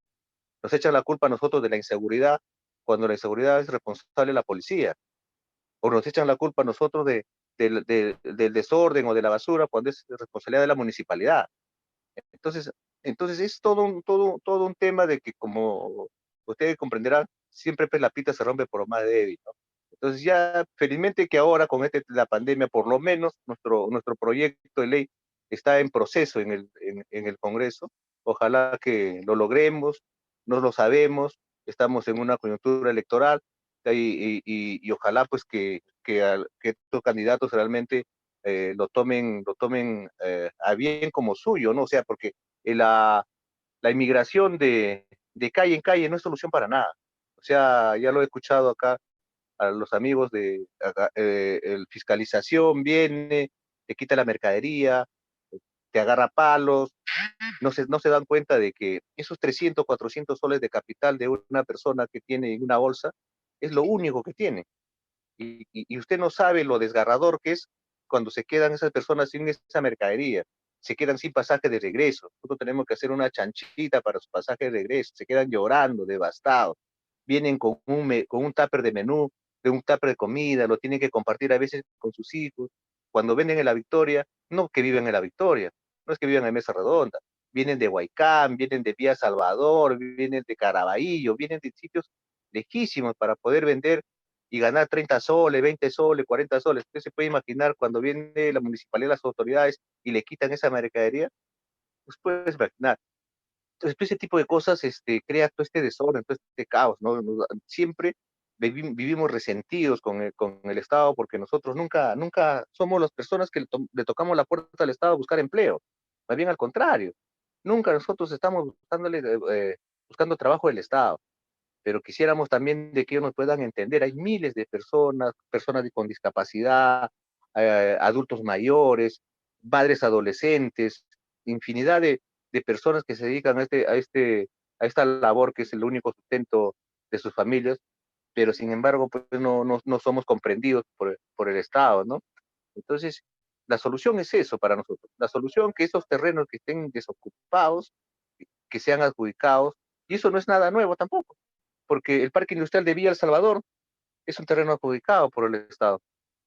Nos echan la culpa a nosotros de la inseguridad, cuando la inseguridad es responsable de la policía. O nos echan la culpa a nosotros del desorden o de la basura, cuando es responsabilidad de la municipalidad. Entonces, es todo un tema de que, como ustedes comprenderán, siempre pues, la pita se rompe por lo más débil, ¿no? Entonces ya, felizmente que ahora con la pandemia, por lo menos, nuestro proyecto de ley está en proceso en el Congreso. Ojalá que lo logremos, no lo sabemos, estamos en una coyuntura electoral, y ojalá pues que estos candidatos realmente lo tomen a bien como suyo, ¿no? O sea, porque la inmigración de calle en calle no es solución para nada. O sea, ya lo he escuchado acá a los amigos el fiscalización viene, te quita la mercadería, te agarra palos, no se dan cuenta de que esos 300, 400 soles de capital de una persona que tiene en una bolsa es lo único que tiene. Y usted no sabe lo desgarrador que es cuando se quedan esas personas sin esa mercadería, se quedan sin pasaje de regreso. Nosotros tenemos que hacer una chanchita para su pasaje de regreso, se quedan llorando, devastados. Vienen con un tupper de menú, de un tupper de comida, lo tienen que compartir a veces con sus hijos. Cuando venden en La Victoria, no que viven en La Victoria, no es que vivan en Mesa Redonda, vienen de Huaycán, vienen de Vía Salvador, vienen de Caraballo, vienen de sitios lejísimos para poder vender y ganar 30 soles, 20 soles, 40 soles. Usted se puede imaginar cuando viene la municipalidad, las autoridades y le quitan esa mercadería, pues puedes imaginar. Entonces, ese tipo de cosas crea todo este desorden, todo este caos, ¿no? Siempre vivimos resentidos con el Estado porque nosotros nunca somos las personas que le tocamos la puerta al Estado a buscar empleo. Más bien al contrario, nunca nosotros estamos buscando trabajo del Estado, pero quisiéramos también de que ellos nos puedan entender. Hay miles de personas con discapacidad, adultos mayores, madres adolescentes, infinidad de personas que se dedican a esta labor que es el único sustento de sus familias, pero sin embargo pues no somos comprendidos por el Estado, ¿no? Entonces, la solución es eso para nosotros. La solución que esos terrenos que estén desocupados, que sean adjudicados, y eso no es nada nuevo tampoco, porque el Parque Industrial de Villa El Salvador es un terreno adjudicado por el Estado.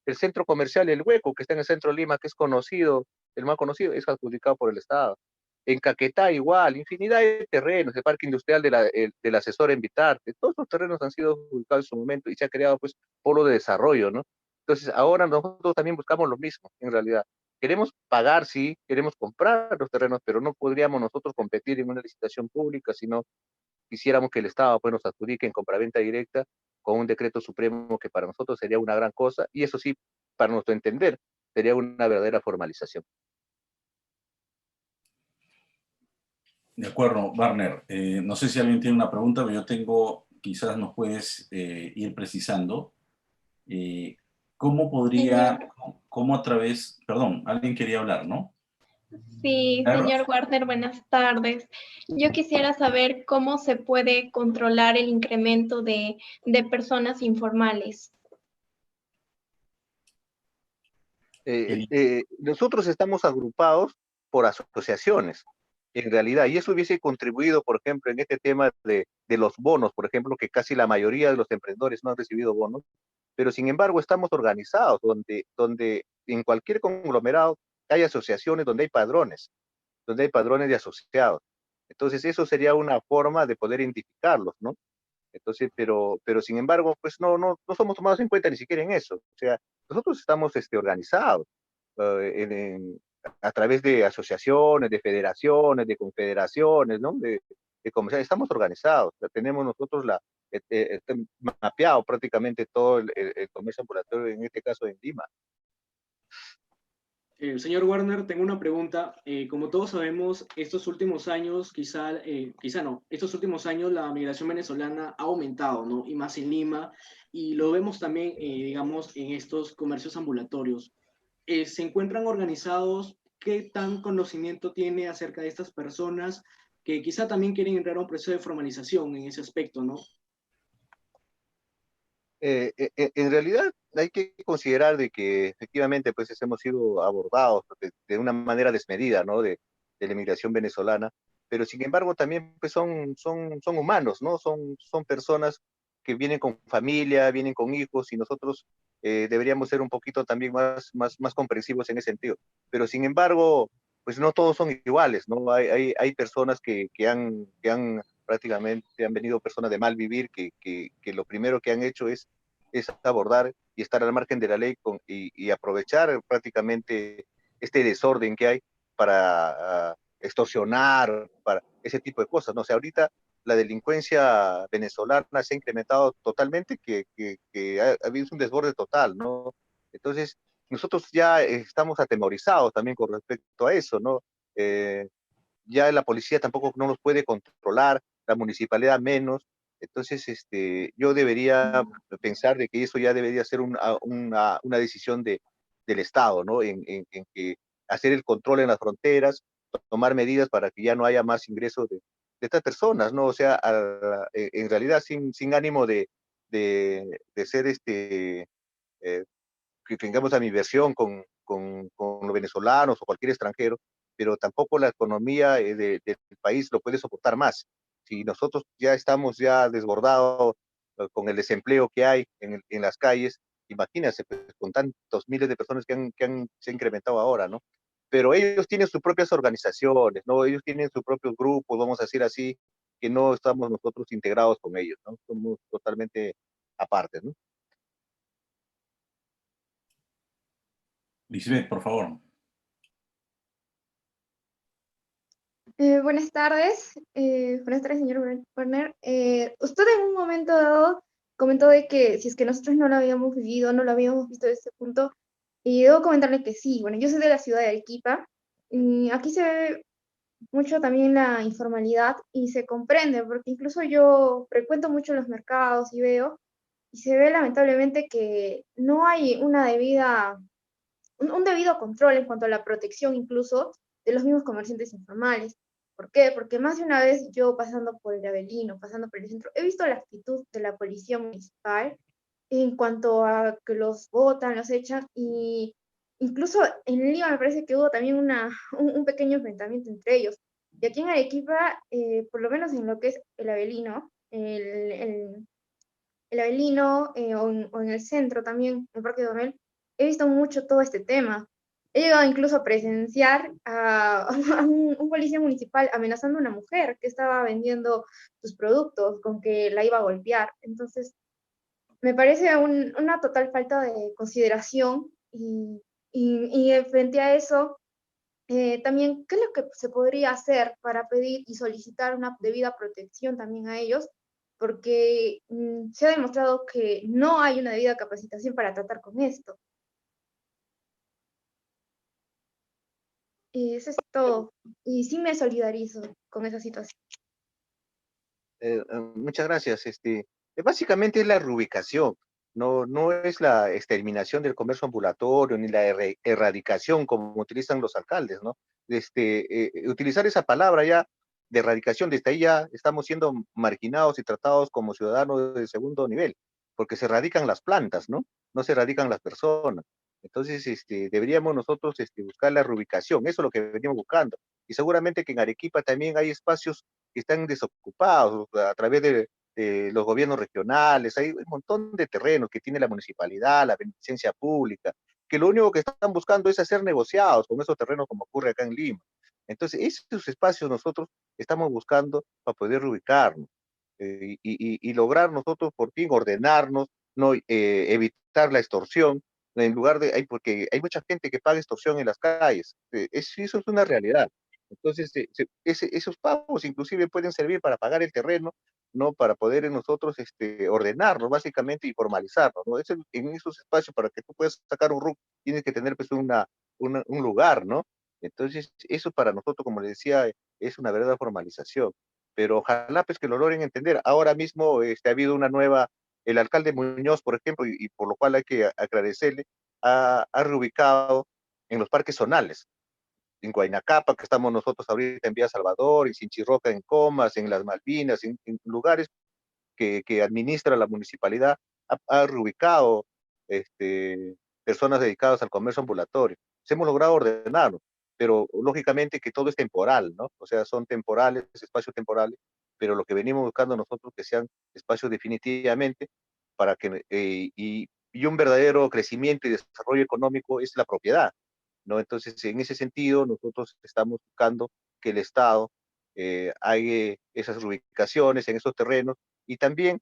El centro comercial El Hueco, que está en el centro de Lima, que es conocido, el más conocido, es adjudicado por el Estado. En Caquetá igual, infinidad de terrenos, el Parque Industrial del Asesor en Vitarte, todos los terrenos han sido adjudicados en su momento y se ha creado pues polo de desarrollo, ¿no? Entonces ahora nosotros también buscamos lo mismo, en realidad. Queremos pagar, sí, queremos comprar los terrenos, pero no podríamos nosotros competir en una licitación pública, sino quisiéramos que el Estado pues, nos adjudique en compraventa directa con un decreto supremo que para nosotros sería una gran cosa, y eso sí, para nuestro entender, sería una verdadera formalización. De acuerdo, Warner. No sé si alguien tiene una pregunta, pero yo tengo, quizás nos puedes ir precisando. ¿Cómo podría, cómo a través, perdón, alguien quería hablar, ¿no? Sí, Carlos. señor Warner, buenas tardes. Yo quisiera saber cómo se puede controlar el incremento de personas informales. Nosotros estamos agrupados por asociaciones, en realidad, y eso hubiese contribuido, por ejemplo, en este tema de los bonos, por ejemplo, que casi la mayoría de los emprendedores no han recibido bonos, pero sin embargo estamos organizados, donde en cualquier conglomerado hay asociaciones donde hay padrones de asociados. Entonces, eso sería una forma de poder identificarlos, ¿no? Entonces, pero sin embargo, pues no somos tomados en cuenta ni siquiera en eso. O sea, nosotros estamos organizados a través de asociaciones, de federaciones, de confederaciones, ¿no? De comerciales, estamos organizados. O sea, tenemos nosotros mapeado prácticamente todo el comercio ambulatorio, en este caso en Lima. Señor Warner, tengo una pregunta. Como todos sabemos, estos últimos años, estos últimos años la migración venezolana ha aumentado, ¿no? Y más en Lima, y lo vemos también, digamos, en estos comercios ambulatorios. ¿Se encuentran organizados? ¿Qué tan conocimiento tiene acerca de estas personas que quizá también quieren entrar a un proceso de formalización en ese aspecto, ¿no? En realidad hay que considerar de que efectivamente pues hemos sido abordados de una manera desmedida, ¿no? De la inmigración venezolana, pero sin embargo también pues son humanos, ¿no? Son personas que vienen con familia, vienen con hijos, y nosotros deberíamos ser un poquito también más comprensivos en ese sentido. Pero sin embargo, pues no todos son iguales, ¿no? Hay personas que han prácticamente han venido personas de mal vivir que lo primero que han hecho es abordar y estar al margen de la ley y aprovechar prácticamente este desorden que hay para extorsionar, para ese tipo de cosas, ¿no? O sea, ahorita la delincuencia venezolana se ha incrementado totalmente, que ha habido un desborde total, ¿no? Entonces, nosotros ya estamos atemorizados también con respecto a eso, ¿no? Ya la policía tampoco no los puede controlar, la municipalidad menos. Entonces, yo debería pensar de que eso ya debería ser una decisión del Estado, ¿no? En que hacer el control en las fronteras, tomar medidas para que ya no haya más ingresos de estas personas, ¿no? O sea, en realidad sin ánimo de ser que tengamos versión con los venezolanos o cualquier extranjero, pero tampoco la economía del país lo puede soportar más. Si nosotros ya estamos ya desbordados con el desempleo que hay en las calles, imagínense, pues, con tantos miles de personas se han incrementado ahora, ¿no? Pero ellos tienen sus propias organizaciones, ¿no? Ellos tienen sus propios grupos, vamos a decir así, que no estamos nosotros integrados con ellos, ¿no? Somos totalmente aparte, ¿no? Lisbeth, por favor. Buenas tardes, señor Warner. Usted en un momento dado comentó de que si es que nosotros no lo habíamos vivido, no lo habíamos visto desde ese punto, y debo comentarle que sí. Bueno, yo soy de la ciudad de Arequipa, y aquí se ve mucho también la informalidad y se comprende, porque incluso yo frecuento mucho los mercados y veo, y se ve lamentablemente que no hay un debido control en cuanto a la protección incluso de los mismos comerciantes informales. ¿Por qué? Porque más de una vez yo pasando por el Avelino, pasando por el centro, he visto la actitud de la policía municipal en cuanto a que los botan, los echan, y incluso en Lima me parece que hubo también un pequeño enfrentamiento entre ellos. Y aquí en Arequipa, por lo menos en lo que es el Avelino, el Avelino o en el centro también, en el Parque Domel, he visto mucho todo este tema. He llegado incluso a presenciar a un policía municipal amenazando a una mujer que estaba vendiendo sus productos con que la iba a golpear. Entonces, me parece una total falta de consideración y frente a eso, también, ¿qué es lo que se podría hacer para pedir y solicitar una debida protección también a ellos? Porque se ha demostrado que no hay una debida capacitación para tratar con esto. Y eso es todo. Y sí me solidarizo con esa situación. Muchas gracias. Básicamente es la reubicación. no es la exterminación del comercio ambulatorio ni la erradicación como utilizan los alcaldes, ¿no? Utilizar esa palabra ya de erradicación, desde ahí ya estamos siendo marginados y tratados como ciudadanos de segundo nivel, porque se erradican las plantas, ¿no? No se erradican las personas. Entonces, deberíamos nosotros buscar la reubicación, eso es lo que venimos buscando. Y seguramente que en Arequipa también hay espacios que están desocupados a través de los gobiernos regionales, hay un montón de terrenos que tiene la municipalidad, la beneficencia pública, que lo único que están buscando es hacer negociados con esos terrenos como ocurre acá en Lima. Entonces, esos espacios nosotros estamos buscando para poder reubicarnos y lograr nosotros por fin ordenarnos, no evitar la extorsión, en lugar de, porque hay mucha gente que paga extorsión en las calles, eso es una realidad. Entonces, esos pagos inclusive pueden servir para pagar el terreno, ¿no? Para poder nosotros ordenarnos básicamente y formalizarnos, ¿no? En esos espacios, para que tú puedas sacar un RUC, tienes que tener pues un lugar, ¿no? Entonces, eso para nosotros, como le decía, es una verdadera formalización. Pero ojalá pues que lo logren entender. Ahora mismo ha habido una nueva, el alcalde Muñoz, por ejemplo, y por lo cual hay que agradecerle, ha reubicado en los parques zonales en Guaynacapa, que estamos nosotros ahorita en Vía Salvador, en Sinchirroca, en Comas, en las Malvinas, en lugares que administra la municipalidad, ha reubicado personas dedicadas al comercio ambulatorio. Hemos logrado ordenarlo, pero lógicamente que todo es temporal, ¿no? O sea, son temporales, espacios temporales, pero lo que venimos buscando nosotros que sean espacios definitivamente para que, y un verdadero crecimiento y desarrollo económico es la propiedad, ¿no? Entonces, en ese sentido, nosotros estamos buscando que el Estado haga esas reubicaciones en esos terrenos y también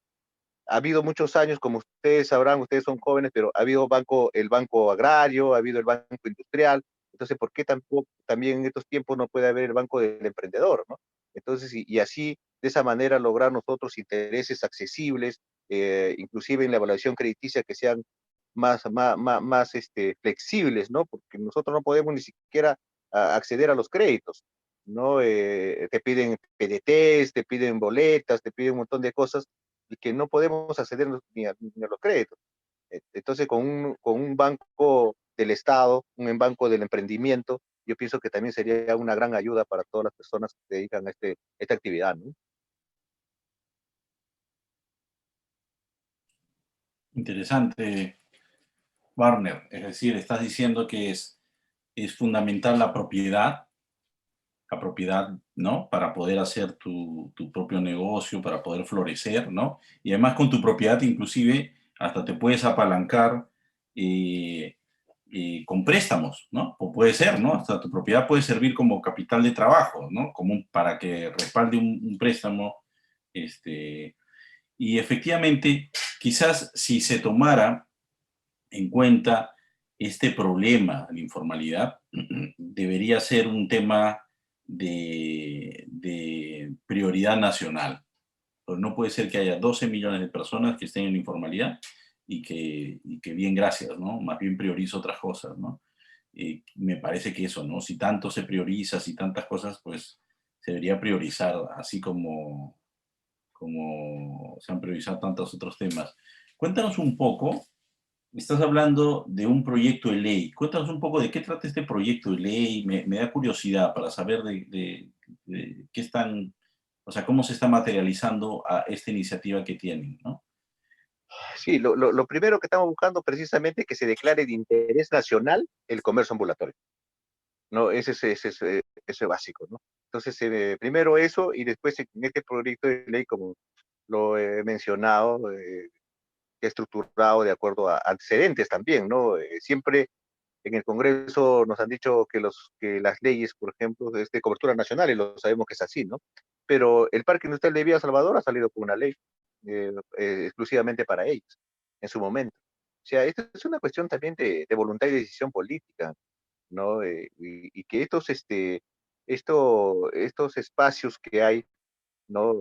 ha habido muchos años, como ustedes sabrán, ustedes son jóvenes, pero ha habido el banco agrario, ha habido el banco industrial, entonces, ¿por qué tampoco también en estos tiempos no puede haber el banco del emprendedor, ¿no? Entonces, y así, de esa manera, lograr nosotros intereses accesibles, inclusive en la evaluación crediticia que sean más flexibles, ¿no? Porque nosotros no podemos ni siquiera acceder a los créditos, ¿no? Te piden PDTs, te piden boletas, te piden un montón de cosas y que no podemos acceder ni a los créditos. Entonces, con un banco del Estado, un banco del emprendimiento, yo pienso que también sería una gran ayuda para todas las personas que se dedican a esta actividad, ¿no? Interesante, Warner. Es decir, estás diciendo que es fundamental la propiedad, ¿no? Para poder hacer tu propio negocio, para poder florecer, ¿no? Y además con tu propiedad inclusive hasta te puedes apalancar con préstamos, ¿no? O puede ser, ¿no? Hasta tu propiedad puede servir como capital de trabajo, ¿no? Para que respalde un préstamo. Y efectivamente, quizás si se tomara en cuenta este problema de la informalidad, debería ser un tema de prioridad nacional. Pero no puede ser que haya 12 millones de personas que estén en la informalidad y que bien, gracias, ¿no? Más bien priorizo otras cosas, ¿no? Me parece que eso, ¿no? Si tanto se prioriza, si tantas cosas, pues se debería priorizar, así como se han priorizado tantos otros temas. Cuéntanos un poco. Estás hablando de un proyecto de ley. Cuéntanos un poco de qué trata este proyecto de ley. Me da curiosidad para saber de qué están, o sea, cómo se está materializando a esta iniciativa que tienen, ¿no? Sí, lo primero que estamos buscando precisamente es que se declare de interés nacional el comercio ambulatorio, ¿no? Ese es básico, ¿no? Entonces, primero eso y después en este proyecto de ley, como lo he mencionado, estructurado de acuerdo a antecedentes también, ¿no? Siempre en el Congreso nos han dicho que las leyes, por ejemplo, es de cobertura nacional y lo sabemos que es así, ¿no? Pero el Parque Industrial de Villa Salvador ha salido con una ley exclusivamente para ellos en su momento. O sea, esto es una cuestión también de voluntad y decisión política, ¿no? Y que estos espacios que hay, ¿no?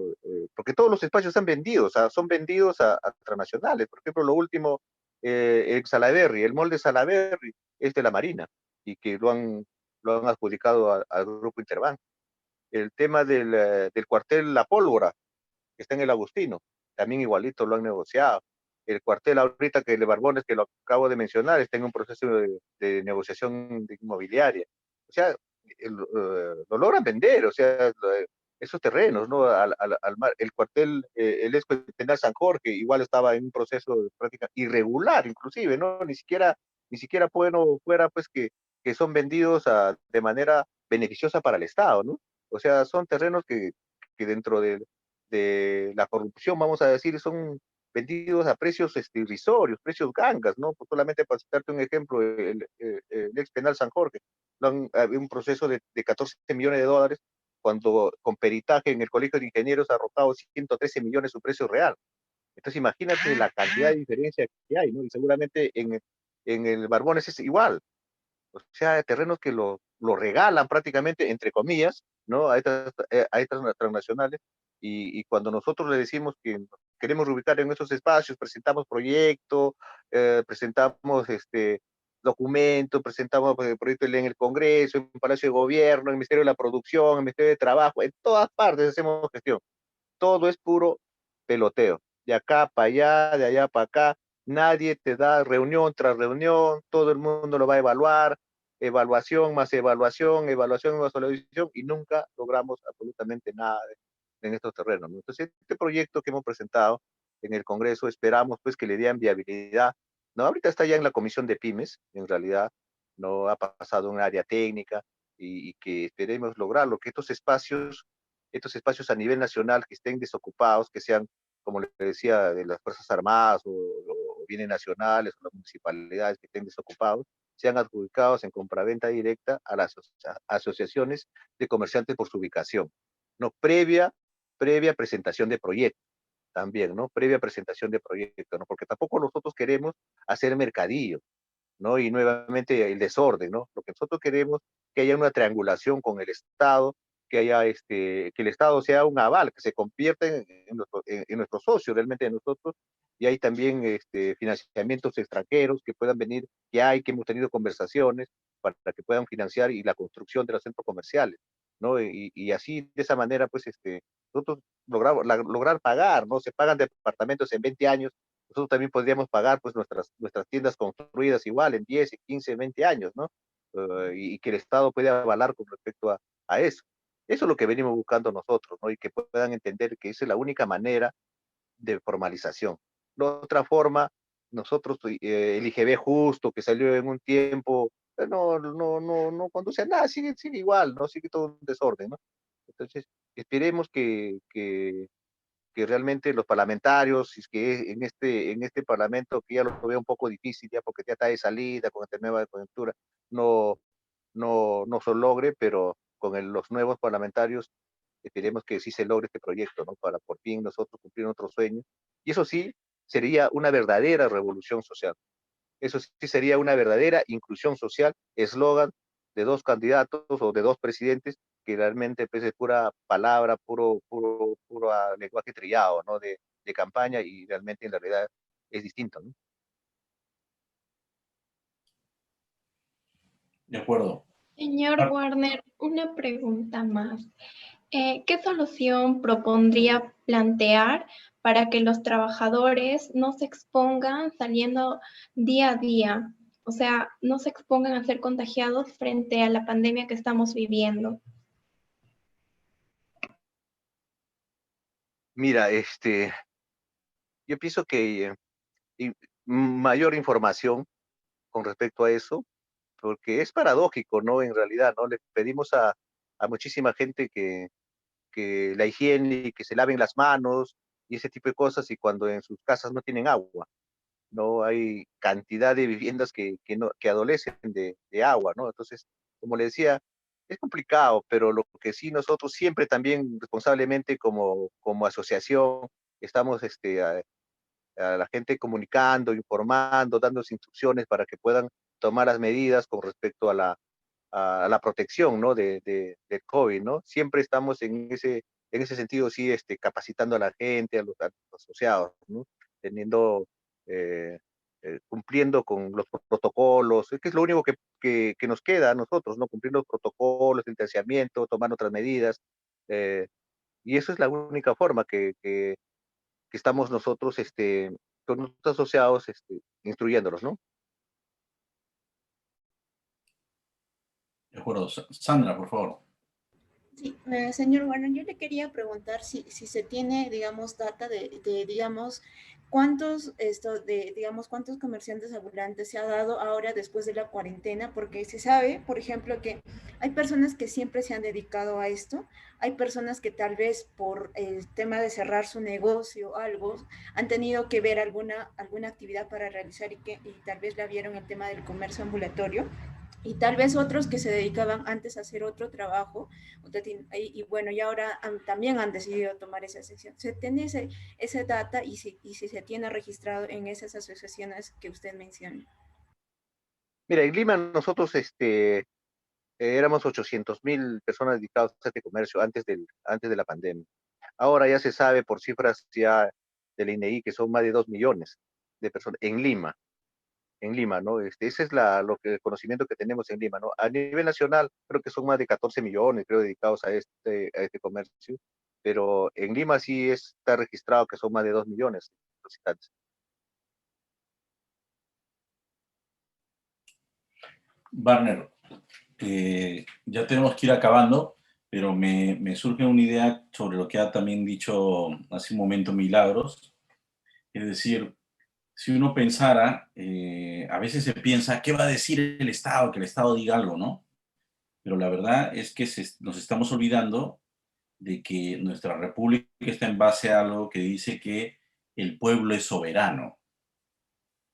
Porque todos los espacios están vendidos, o sea, son vendidos a transnacionales. Por ejemplo, lo último, el Salaberry, el molde Salaberry es de la Marina y que lo han adjudicado al Grupo Interbank. El tema del cuartel La Pólvora, que está en el Agustino, también igualito lo han negociado. el cuartel ahorita que el de Barbones, que lo acabo de mencionar, está en un proceso de negociación inmobiliaria. O sea, lo logran vender, o sea, esos terrenos, ¿no? Al mar. El cuartel, el ex penal San Jorge, igual estaba en un proceso de práctica irregular, inclusive, ¿no? Ni siquiera fuera, pues, que son vendidos de manera beneficiosa para el Estado, ¿no? O sea, son terrenos que dentro de la corrupción, vamos a decir, son vendidos a precios irrisorios, precios gangas, ¿no? Pues solamente para citarte un ejemplo, el ex penal San Jorge, había un proceso de 14 millones de dólares, cuando con peritaje en el Colegio de Ingenieros ha arrojado 113 millones su precio real. Entonces imagínate la cantidad de diferencia que hay, ¿no? Y seguramente en el Barbones es igual. O sea, terrenos que lo regalan prácticamente, entre comillas, ¿no? A estas transnacionales, y cuando nosotros le decimos que queremos reubicar en esos espacios, presentamos proyecto, presentamos documento, presentamos proyecto en el Congreso, en el Palacio de Gobierno, en el Ministerio de la Producción, en el Ministerio de Trabajo, en todas partes hacemos gestión. Todo es puro peloteo, de acá para allá, de allá para acá, nadie te da reunión tras reunión, todo el mundo lo va a evaluar, evaluación más evaluación, evaluación más evaluación, y nunca logramos absolutamente nada en estos terrenos, ¿no? Entonces, este proyecto que hemos presentado en el Congreso, esperamos pues que le den viabilidad, ¿no? Ahorita está ya en la Comisión de Pymes, en realidad, no ha pasado un área técnica, y que esperemos lograrlo, que estos espacios a nivel nacional que estén desocupados, que sean, como le decía, de las Fuerzas Armadas o bienes nacionales o las municipalidades que estén desocupados, sean adjudicados en compraventa directa a las asociaciones de comerciantes por su ubicación, ¿no? Previa presentación de proyecto también, ¿no? Previa presentación de proyecto, ¿no? Porque tampoco nosotros queremos hacer mercadillo, ¿no? Y nuevamente el desorden, ¿no? Lo que nosotros queremos es que haya una triangulación con el Estado, que el Estado sea un aval, que se convierta en nuestro socio realmente de nosotros, y hay también financiamientos extranjeros que puedan venir, que hemos tenido conversaciones para que puedan financiar y la construcción de los centros comerciales, ¿no? Y así, de esa manera, pues, nosotros lograr pagar, ¿no? Se pagan departamentos en 20 años, nosotros también podríamos pagar pues nuestras tiendas construidas igual en 10, 15, 20 años, ¿no? Y que el Estado pueda avalar con respecto a eso. Eso es lo que venimos buscando nosotros, ¿no? Y que puedan entender que esa es la única manera de formalización. La otra forma, nosotros, el IGB justo, que salió en un tiempo, no conduce a nada, sigue igual, ¿no? Sigue todo un desorden, ¿no? Entonces, esperemos que realmente los parlamentarios, si es que en este parlamento, que ya lo veo un poco difícil, ya porque ya está de salida con esta nueva coyuntura, no se logre, pero con los nuevos parlamentarios esperemos que sí se logre este proyecto, ¿no? Para por fin nosotros cumplir nuestros sueños. Y eso sí, sería una verdadera revolución social. Eso sí sería una verdadera inclusión social, eslogan de dos candidatos o de dos presidentes que realmente pues, es pura palabra, puro lenguaje trillado, ¿no? De campaña, y realmente en la realidad es distinto, ¿no? De acuerdo. Señor Warner, una pregunta más. ¿Qué solución propondría plantear para que los trabajadores no se expongan saliendo día a día? O sea, no se expongan a ser contagiados frente a la pandemia que estamos viviendo. Mira, yo pienso que mayor información con respecto a eso, porque es paradójico, ¿no? En realidad, ¿no? Le pedimos a muchísima gente que la higiene, que se laven las manos y ese tipo de cosas, y cuando en sus casas no tienen agua, no hay cantidad de viviendas que adolecen de agua, ¿no? Entonces, como le decía, es complicado, pero lo que sí nosotros siempre también responsablemente como asociación estamos a la gente comunicando, informando, dando instrucciones para que puedan tomar las medidas con respecto a la protección, ¿no? del COVID, ¿no? Siempre estamos en ese sentido, sí, capacitando a la gente, a los asociados, ¿no? Teniendo, eh, cumpliendo con los protocolos, que es lo único que nos queda a nosotros, ¿no? Cumplir los protocolos, el distanciamiento, tomar otras medidas, y eso es la única forma que estamos nosotros con nuestros asociados, instruyéndolos, ¿no? De acuerdo. Sandra, por favor. Sí, señor, bueno, yo le quería preguntar si se tiene, digamos, data digamos, cuántos comerciantes ambulantes se ha dado ahora después de la cuarentena, porque se sabe, por ejemplo, que hay personas que siempre se han dedicado a esto, hay personas que tal vez por el tema de cerrar su negocio o algo, han tenido que ver alguna actividad para realizar y tal vez la vieron el tema del comercio ambulatorio y tal vez otros que se dedicaban antes a hacer otro trabajo, y bueno, y ahora también han decidido tomar esa sección. Se tiene esa data y si se tiene registrado en esas asociaciones que usted menciona. Mira, en Lima nosotros éramos 800.000 personas dedicadas a este comercio antes de la pandemia. Ahora ya se sabe por cifras ya del INEI que son más de 2 millones de personas en Lima, ¿no? Ese es el conocimiento que tenemos en Lima, ¿no? A nivel nacional, creo que son más de 14 millones, creo, dedicados a este comercio, pero en Lima sí está registrado que son más de 2 millones de visitantes. Barner, ya tenemos que ir acabando, pero me surge una idea sobre lo que ha también dicho hace un momento Milagros. Es decir, si uno pensara, a veces se piensa, ¿qué va a decir el Estado? Que el Estado diga algo, ¿no? Pero la verdad es que nos estamos olvidando de que nuestra república está en base a algo que dice que el pueblo es soberano.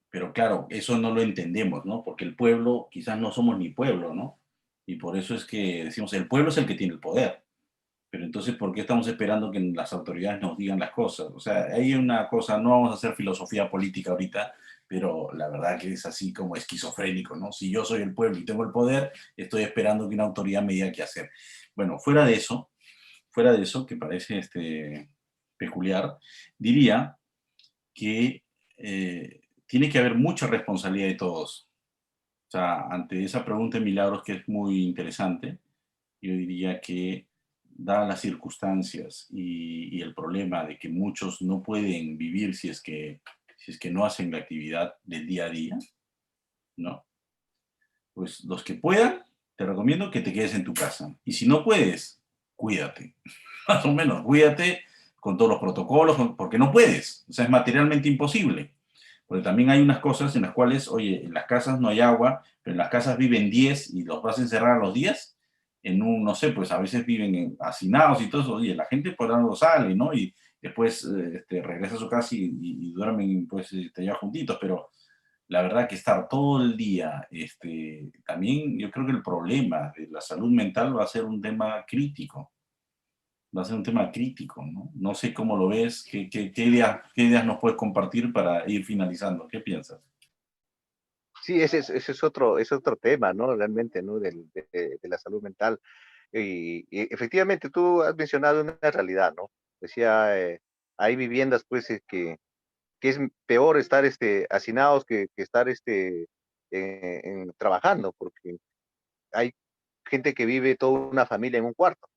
Pero claro, eso no lo entendemos, ¿no? Porque el pueblo, quizás no somos ni pueblo, ¿no? Y por eso es que decimos, el pueblo es el que tiene el poder. Pero entonces, ¿por qué estamos esperando que las autoridades nos digan las cosas? O sea, hay una cosa, no vamos a hacer filosofía política ahorita, pero la verdad que es así como esquizofrénico, ¿no? Si yo soy el pueblo y tengo el poder, estoy esperando que una autoridad me diga qué hacer. Bueno, fuera de eso, que parece peculiar, diría que tiene que haber mucha responsabilidad de todos. O sea, ante esa pregunta de Milagros, que es muy interesante, yo diría que, dadas las circunstancias y el problema de que muchos no pueden vivir si es que no hacen la actividad del día a día, ¿no? Pues los que puedan, te recomiendo que te quedes en tu casa. Y si no puedes, cuídate. Más o menos, cuídate con todos los protocolos, porque no puedes. O sea, es materialmente imposible. Porque también hay unas cosas en las cuales, oye, en las casas no hay agua, pero en las casas viven 10 y los vas a encerrar a los 10 en no sé, pues a veces viven hacinados y todo eso, oye, la gente por algo sale, ¿no? Y después regresa a su casa y duermen, pues, ya juntitos, pero la verdad que estar todo el día, también yo creo que el problema de la salud mental va a ser un tema crítico. Va a ser un tema crítico, ¿no? No sé cómo lo ves, qué ideas nos puedes compartir para ir finalizando. ¿Qué piensas? Sí, ese es otro tema, ¿no? Realmente, ¿no? De la salud mental. Y efectivamente, tú has mencionado una realidad, ¿no? Decía, hay viviendas, pues, que es peor estar hacinados que estar trabajando, porque hay gente que vive toda una familia en un cuarto,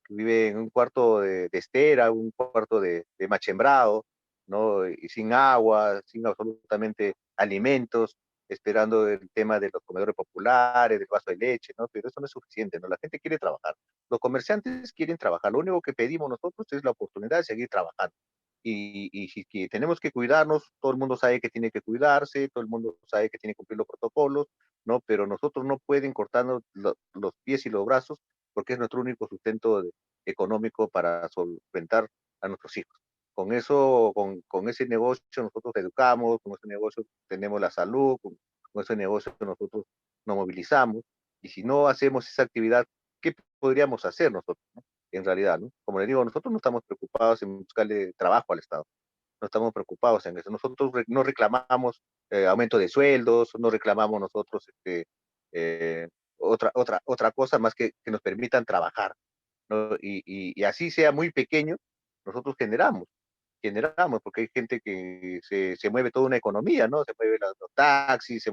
que vive en un cuarto de estera, un cuarto de machembrado, ¿no? Y sin agua, sin absolutamente alimentos, esperando el tema de los comedores populares, del vaso de leche, ¿no? Pero eso no es suficiente, ¿no? La gente quiere trabajar. Los comerciantes quieren trabajar. Lo único que pedimos nosotros es la oportunidad de seguir trabajando. Y si que tenemos que cuidarnos, todo el mundo sabe que tiene que cuidarse, todo el mundo sabe que tiene que cumplir los protocolos, ¿no? Pero nosotros no pueden cortarnos los pies y los brazos porque es nuestro único sustento económico para solventar a nuestros hijos. Con ese negocio nosotros educamos, con ese negocio tenemos la salud, con ese negocio nosotros nos movilizamos, y si no hacemos esa actividad, ¿qué podríamos hacer nosotros, ¿no? En realidad, ¿no? Como le digo, nosotros no estamos preocupados en buscarle trabajo al Estado, no estamos preocupados en eso. Nosotros no reclamamos aumento de sueldos, no reclamamos nosotros otra cosa más que nos permitan trabajar, ¿no? Y así sea muy pequeño, nosotros generamos, porque hay gente que se mueve toda una economía, ¿no? Se mueven los taxis,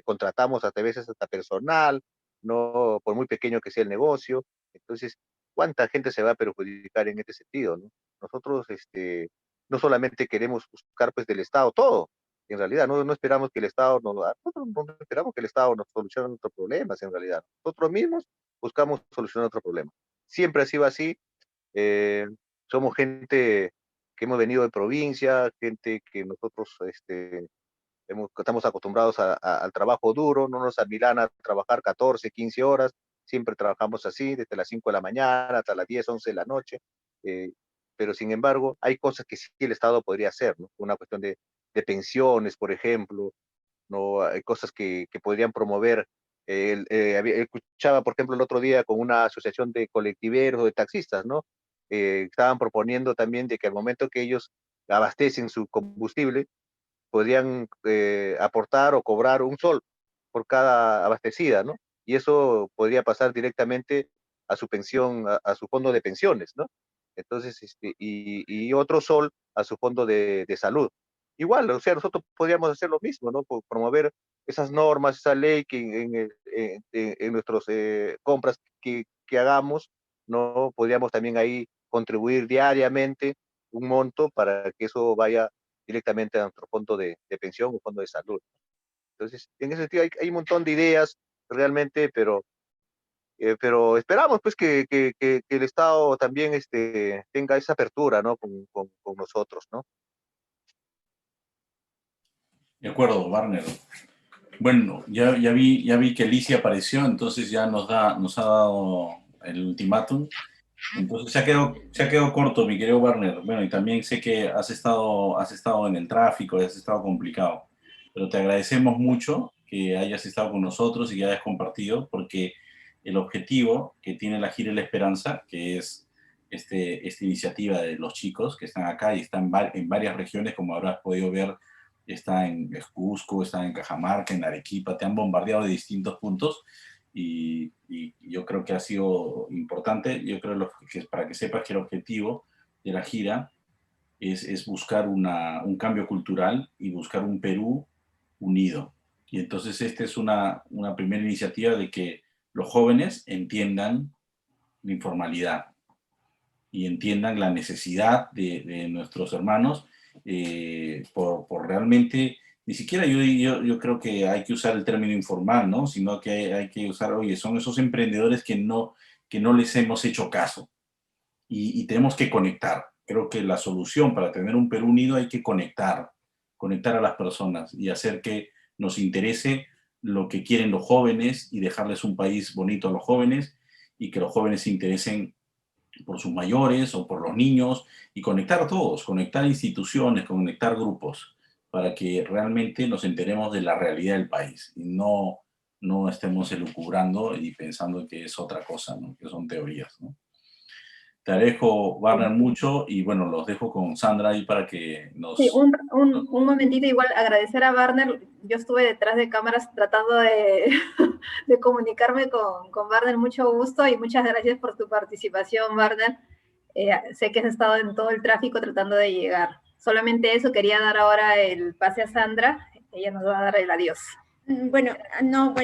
contratamos hasta veces hasta personal, ¿no? Por muy pequeño que sea el negocio. Entonces, ¿cuánta gente se va a perjudicar en este sentido, ¿no? Nosotros no solamente queremos buscar pues del Estado todo, en realidad no esperamos que el Estado no esperamos que el Estado nos solucione nuestros problemas, en realidad. Nosotros mismos buscamos solucionar otro problema. Siempre ha sido así. eh, Somos gente que hemos venido de provincia, gente que nosotros estamos acostumbrados al trabajo duro, no nos amilana a trabajar 14, 15 horas, siempre trabajamos así, desde las 5 de la mañana hasta las 10, 11 de la noche, eh, pero sin embargo hay cosas que sí el Estado podría hacer, ¿no? Una cuestión de pensiones, por ejemplo, ¿no? Hay cosas que podrían promover. Escuchaba, por ejemplo, el otro día con una asociación de colectiveros o de taxistas, ¿no? Estaban proponiendo también de que al momento que ellos abastecen su combustible, podrían aportar o cobrar un sol por cada abastecida, ¿no? Y eso podría pasar directamente a su pensión, a su fondo de pensiones, ¿no? Entonces, y otro sol a su fondo de salud. Igual, o sea, nosotros podríamos hacer lo mismo, ¿no? Promover esas normas, esa ley que en nuestras compras que hagamos, ¿no? Podríamos también ahí contribuir diariamente un monto para que eso vaya directamente a nuestro fondo de pensión o fondo de salud. Entonces, en ese sentido hay un montón de ideas realmente, pero esperamos pues que el Estado también tenga esa apertura, ¿no? Con nosotros, ¿no? De acuerdo, Warner. Bueno, ya vi que Alicia apareció, entonces ya nos ha dado el ultimátum. Entonces se ha quedado corto, mi querido Warner. Bueno, y también sé que has estado en el tráfico y has estado complicado, pero te agradecemos mucho que hayas estado con nosotros y que hayas compartido, porque el objetivo que tiene la Gira de la Esperanza, que es esta iniciativa de los chicos que están acá y están en varias regiones, como habrás podido ver, está en Cusco, está en Cajamarca, en Arequipa, te han bombardeado de distintos puntos y yo creo que ha sido importante. Yo creo que para que sepas que el objetivo de la gira es buscar un cambio cultural y buscar un Perú unido. Y entonces esta es una primera iniciativa de que los jóvenes entiendan la informalidad y entiendan la necesidad de nuestros hermanos por realmente, ni siquiera yo creo que hay que usar el término informal, ¿no? Sino que hay que usar, oye, son esos emprendedores que no les hemos hecho caso y tenemos que conectar. Creo que la solución para tener un Perú unido hay que conectar a las personas y hacer que nos interese lo que quieren los jóvenes y dejarles un país bonito a los jóvenes y que los jóvenes se interesen por sus mayores o por los niños y conectar a todos, conectar instituciones, conectar grupos para que realmente nos enteremos de la realidad del país y no estemos elucubrando y pensando que es otra cosa, ¿no? Que son teorías, ¿no? Te dejo, Warner, mucho y bueno, los dejo con Sandra ahí para que nos... Sí, un momentito, igual agradecer a Warner. Yo estuve detrás de cámaras tratando de comunicarme con Warner, mucho gusto y muchas gracias por tu participación, Warner. Sé que has estado en todo el tráfico tratando de llegar. Solamente eso, quería dar ahora el pase a Sandra, ella nos va a dar el adiós. Bueno,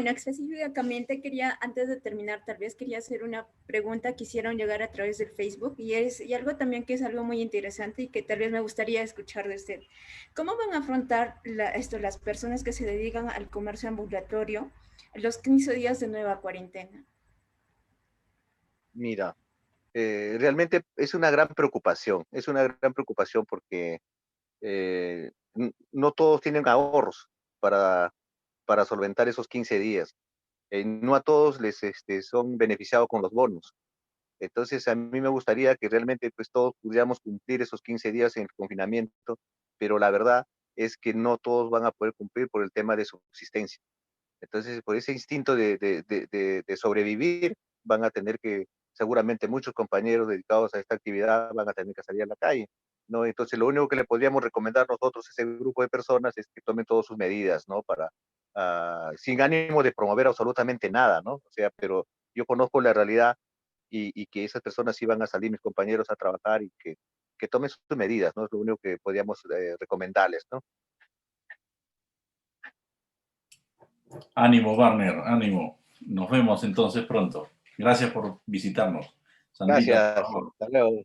específicamente quería, antes de terminar, tal vez quería hacer una pregunta que hicieron llegar a través del Facebook y algo también que es algo muy interesante y que tal vez me gustaría escuchar de usted. ¿Cómo van a afrontar las personas que se dedican al comercio ambulatorio los 15 días de nueva cuarentena? Mira, realmente es una gran preocupación porque no todos tienen ahorros para solventar esos 15 días. No a todos les son beneficiados con los bonos. Entonces, a mí me gustaría que realmente pues, todos pudiéramos cumplir esos 15 días en el confinamiento, pero la verdad es que no todos van a poder cumplir por el tema de subsistencia. Entonces, por ese instinto de sobrevivir, van a tener que, seguramente muchos compañeros dedicados a esta actividad van a tener que salir a la calle, ¿no? Entonces, lo único que le podríamos recomendar nosotros a ese grupo de personas es que tomen todas sus medidas, ¿no? Sin ánimo de promover absolutamente nada, ¿no? O sea, pero yo conozco la realidad y que esas personas sí van a salir, mis compañeros, a trabajar y que tomen sus medidas, ¿no? Es lo único que podríamos recomendarles, ¿no? Ánimo, Warner, ánimo. Nos vemos entonces pronto. Gracias por visitarnos. Sandrita, Gracias. Hasta luego.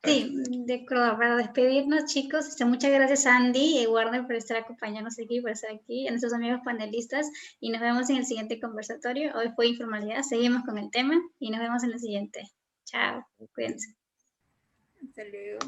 Sí, de acuerdo, para despedirnos, chicos, muchas gracias Andy y Warner por estar acompañándonos aquí, por estar aquí, a nuestros amigos panelistas, y nos vemos en el siguiente conversatorio. Hoy fue informalidad, seguimos con el tema y nos vemos en el siguiente. Chao, cuídense. Hasta luego.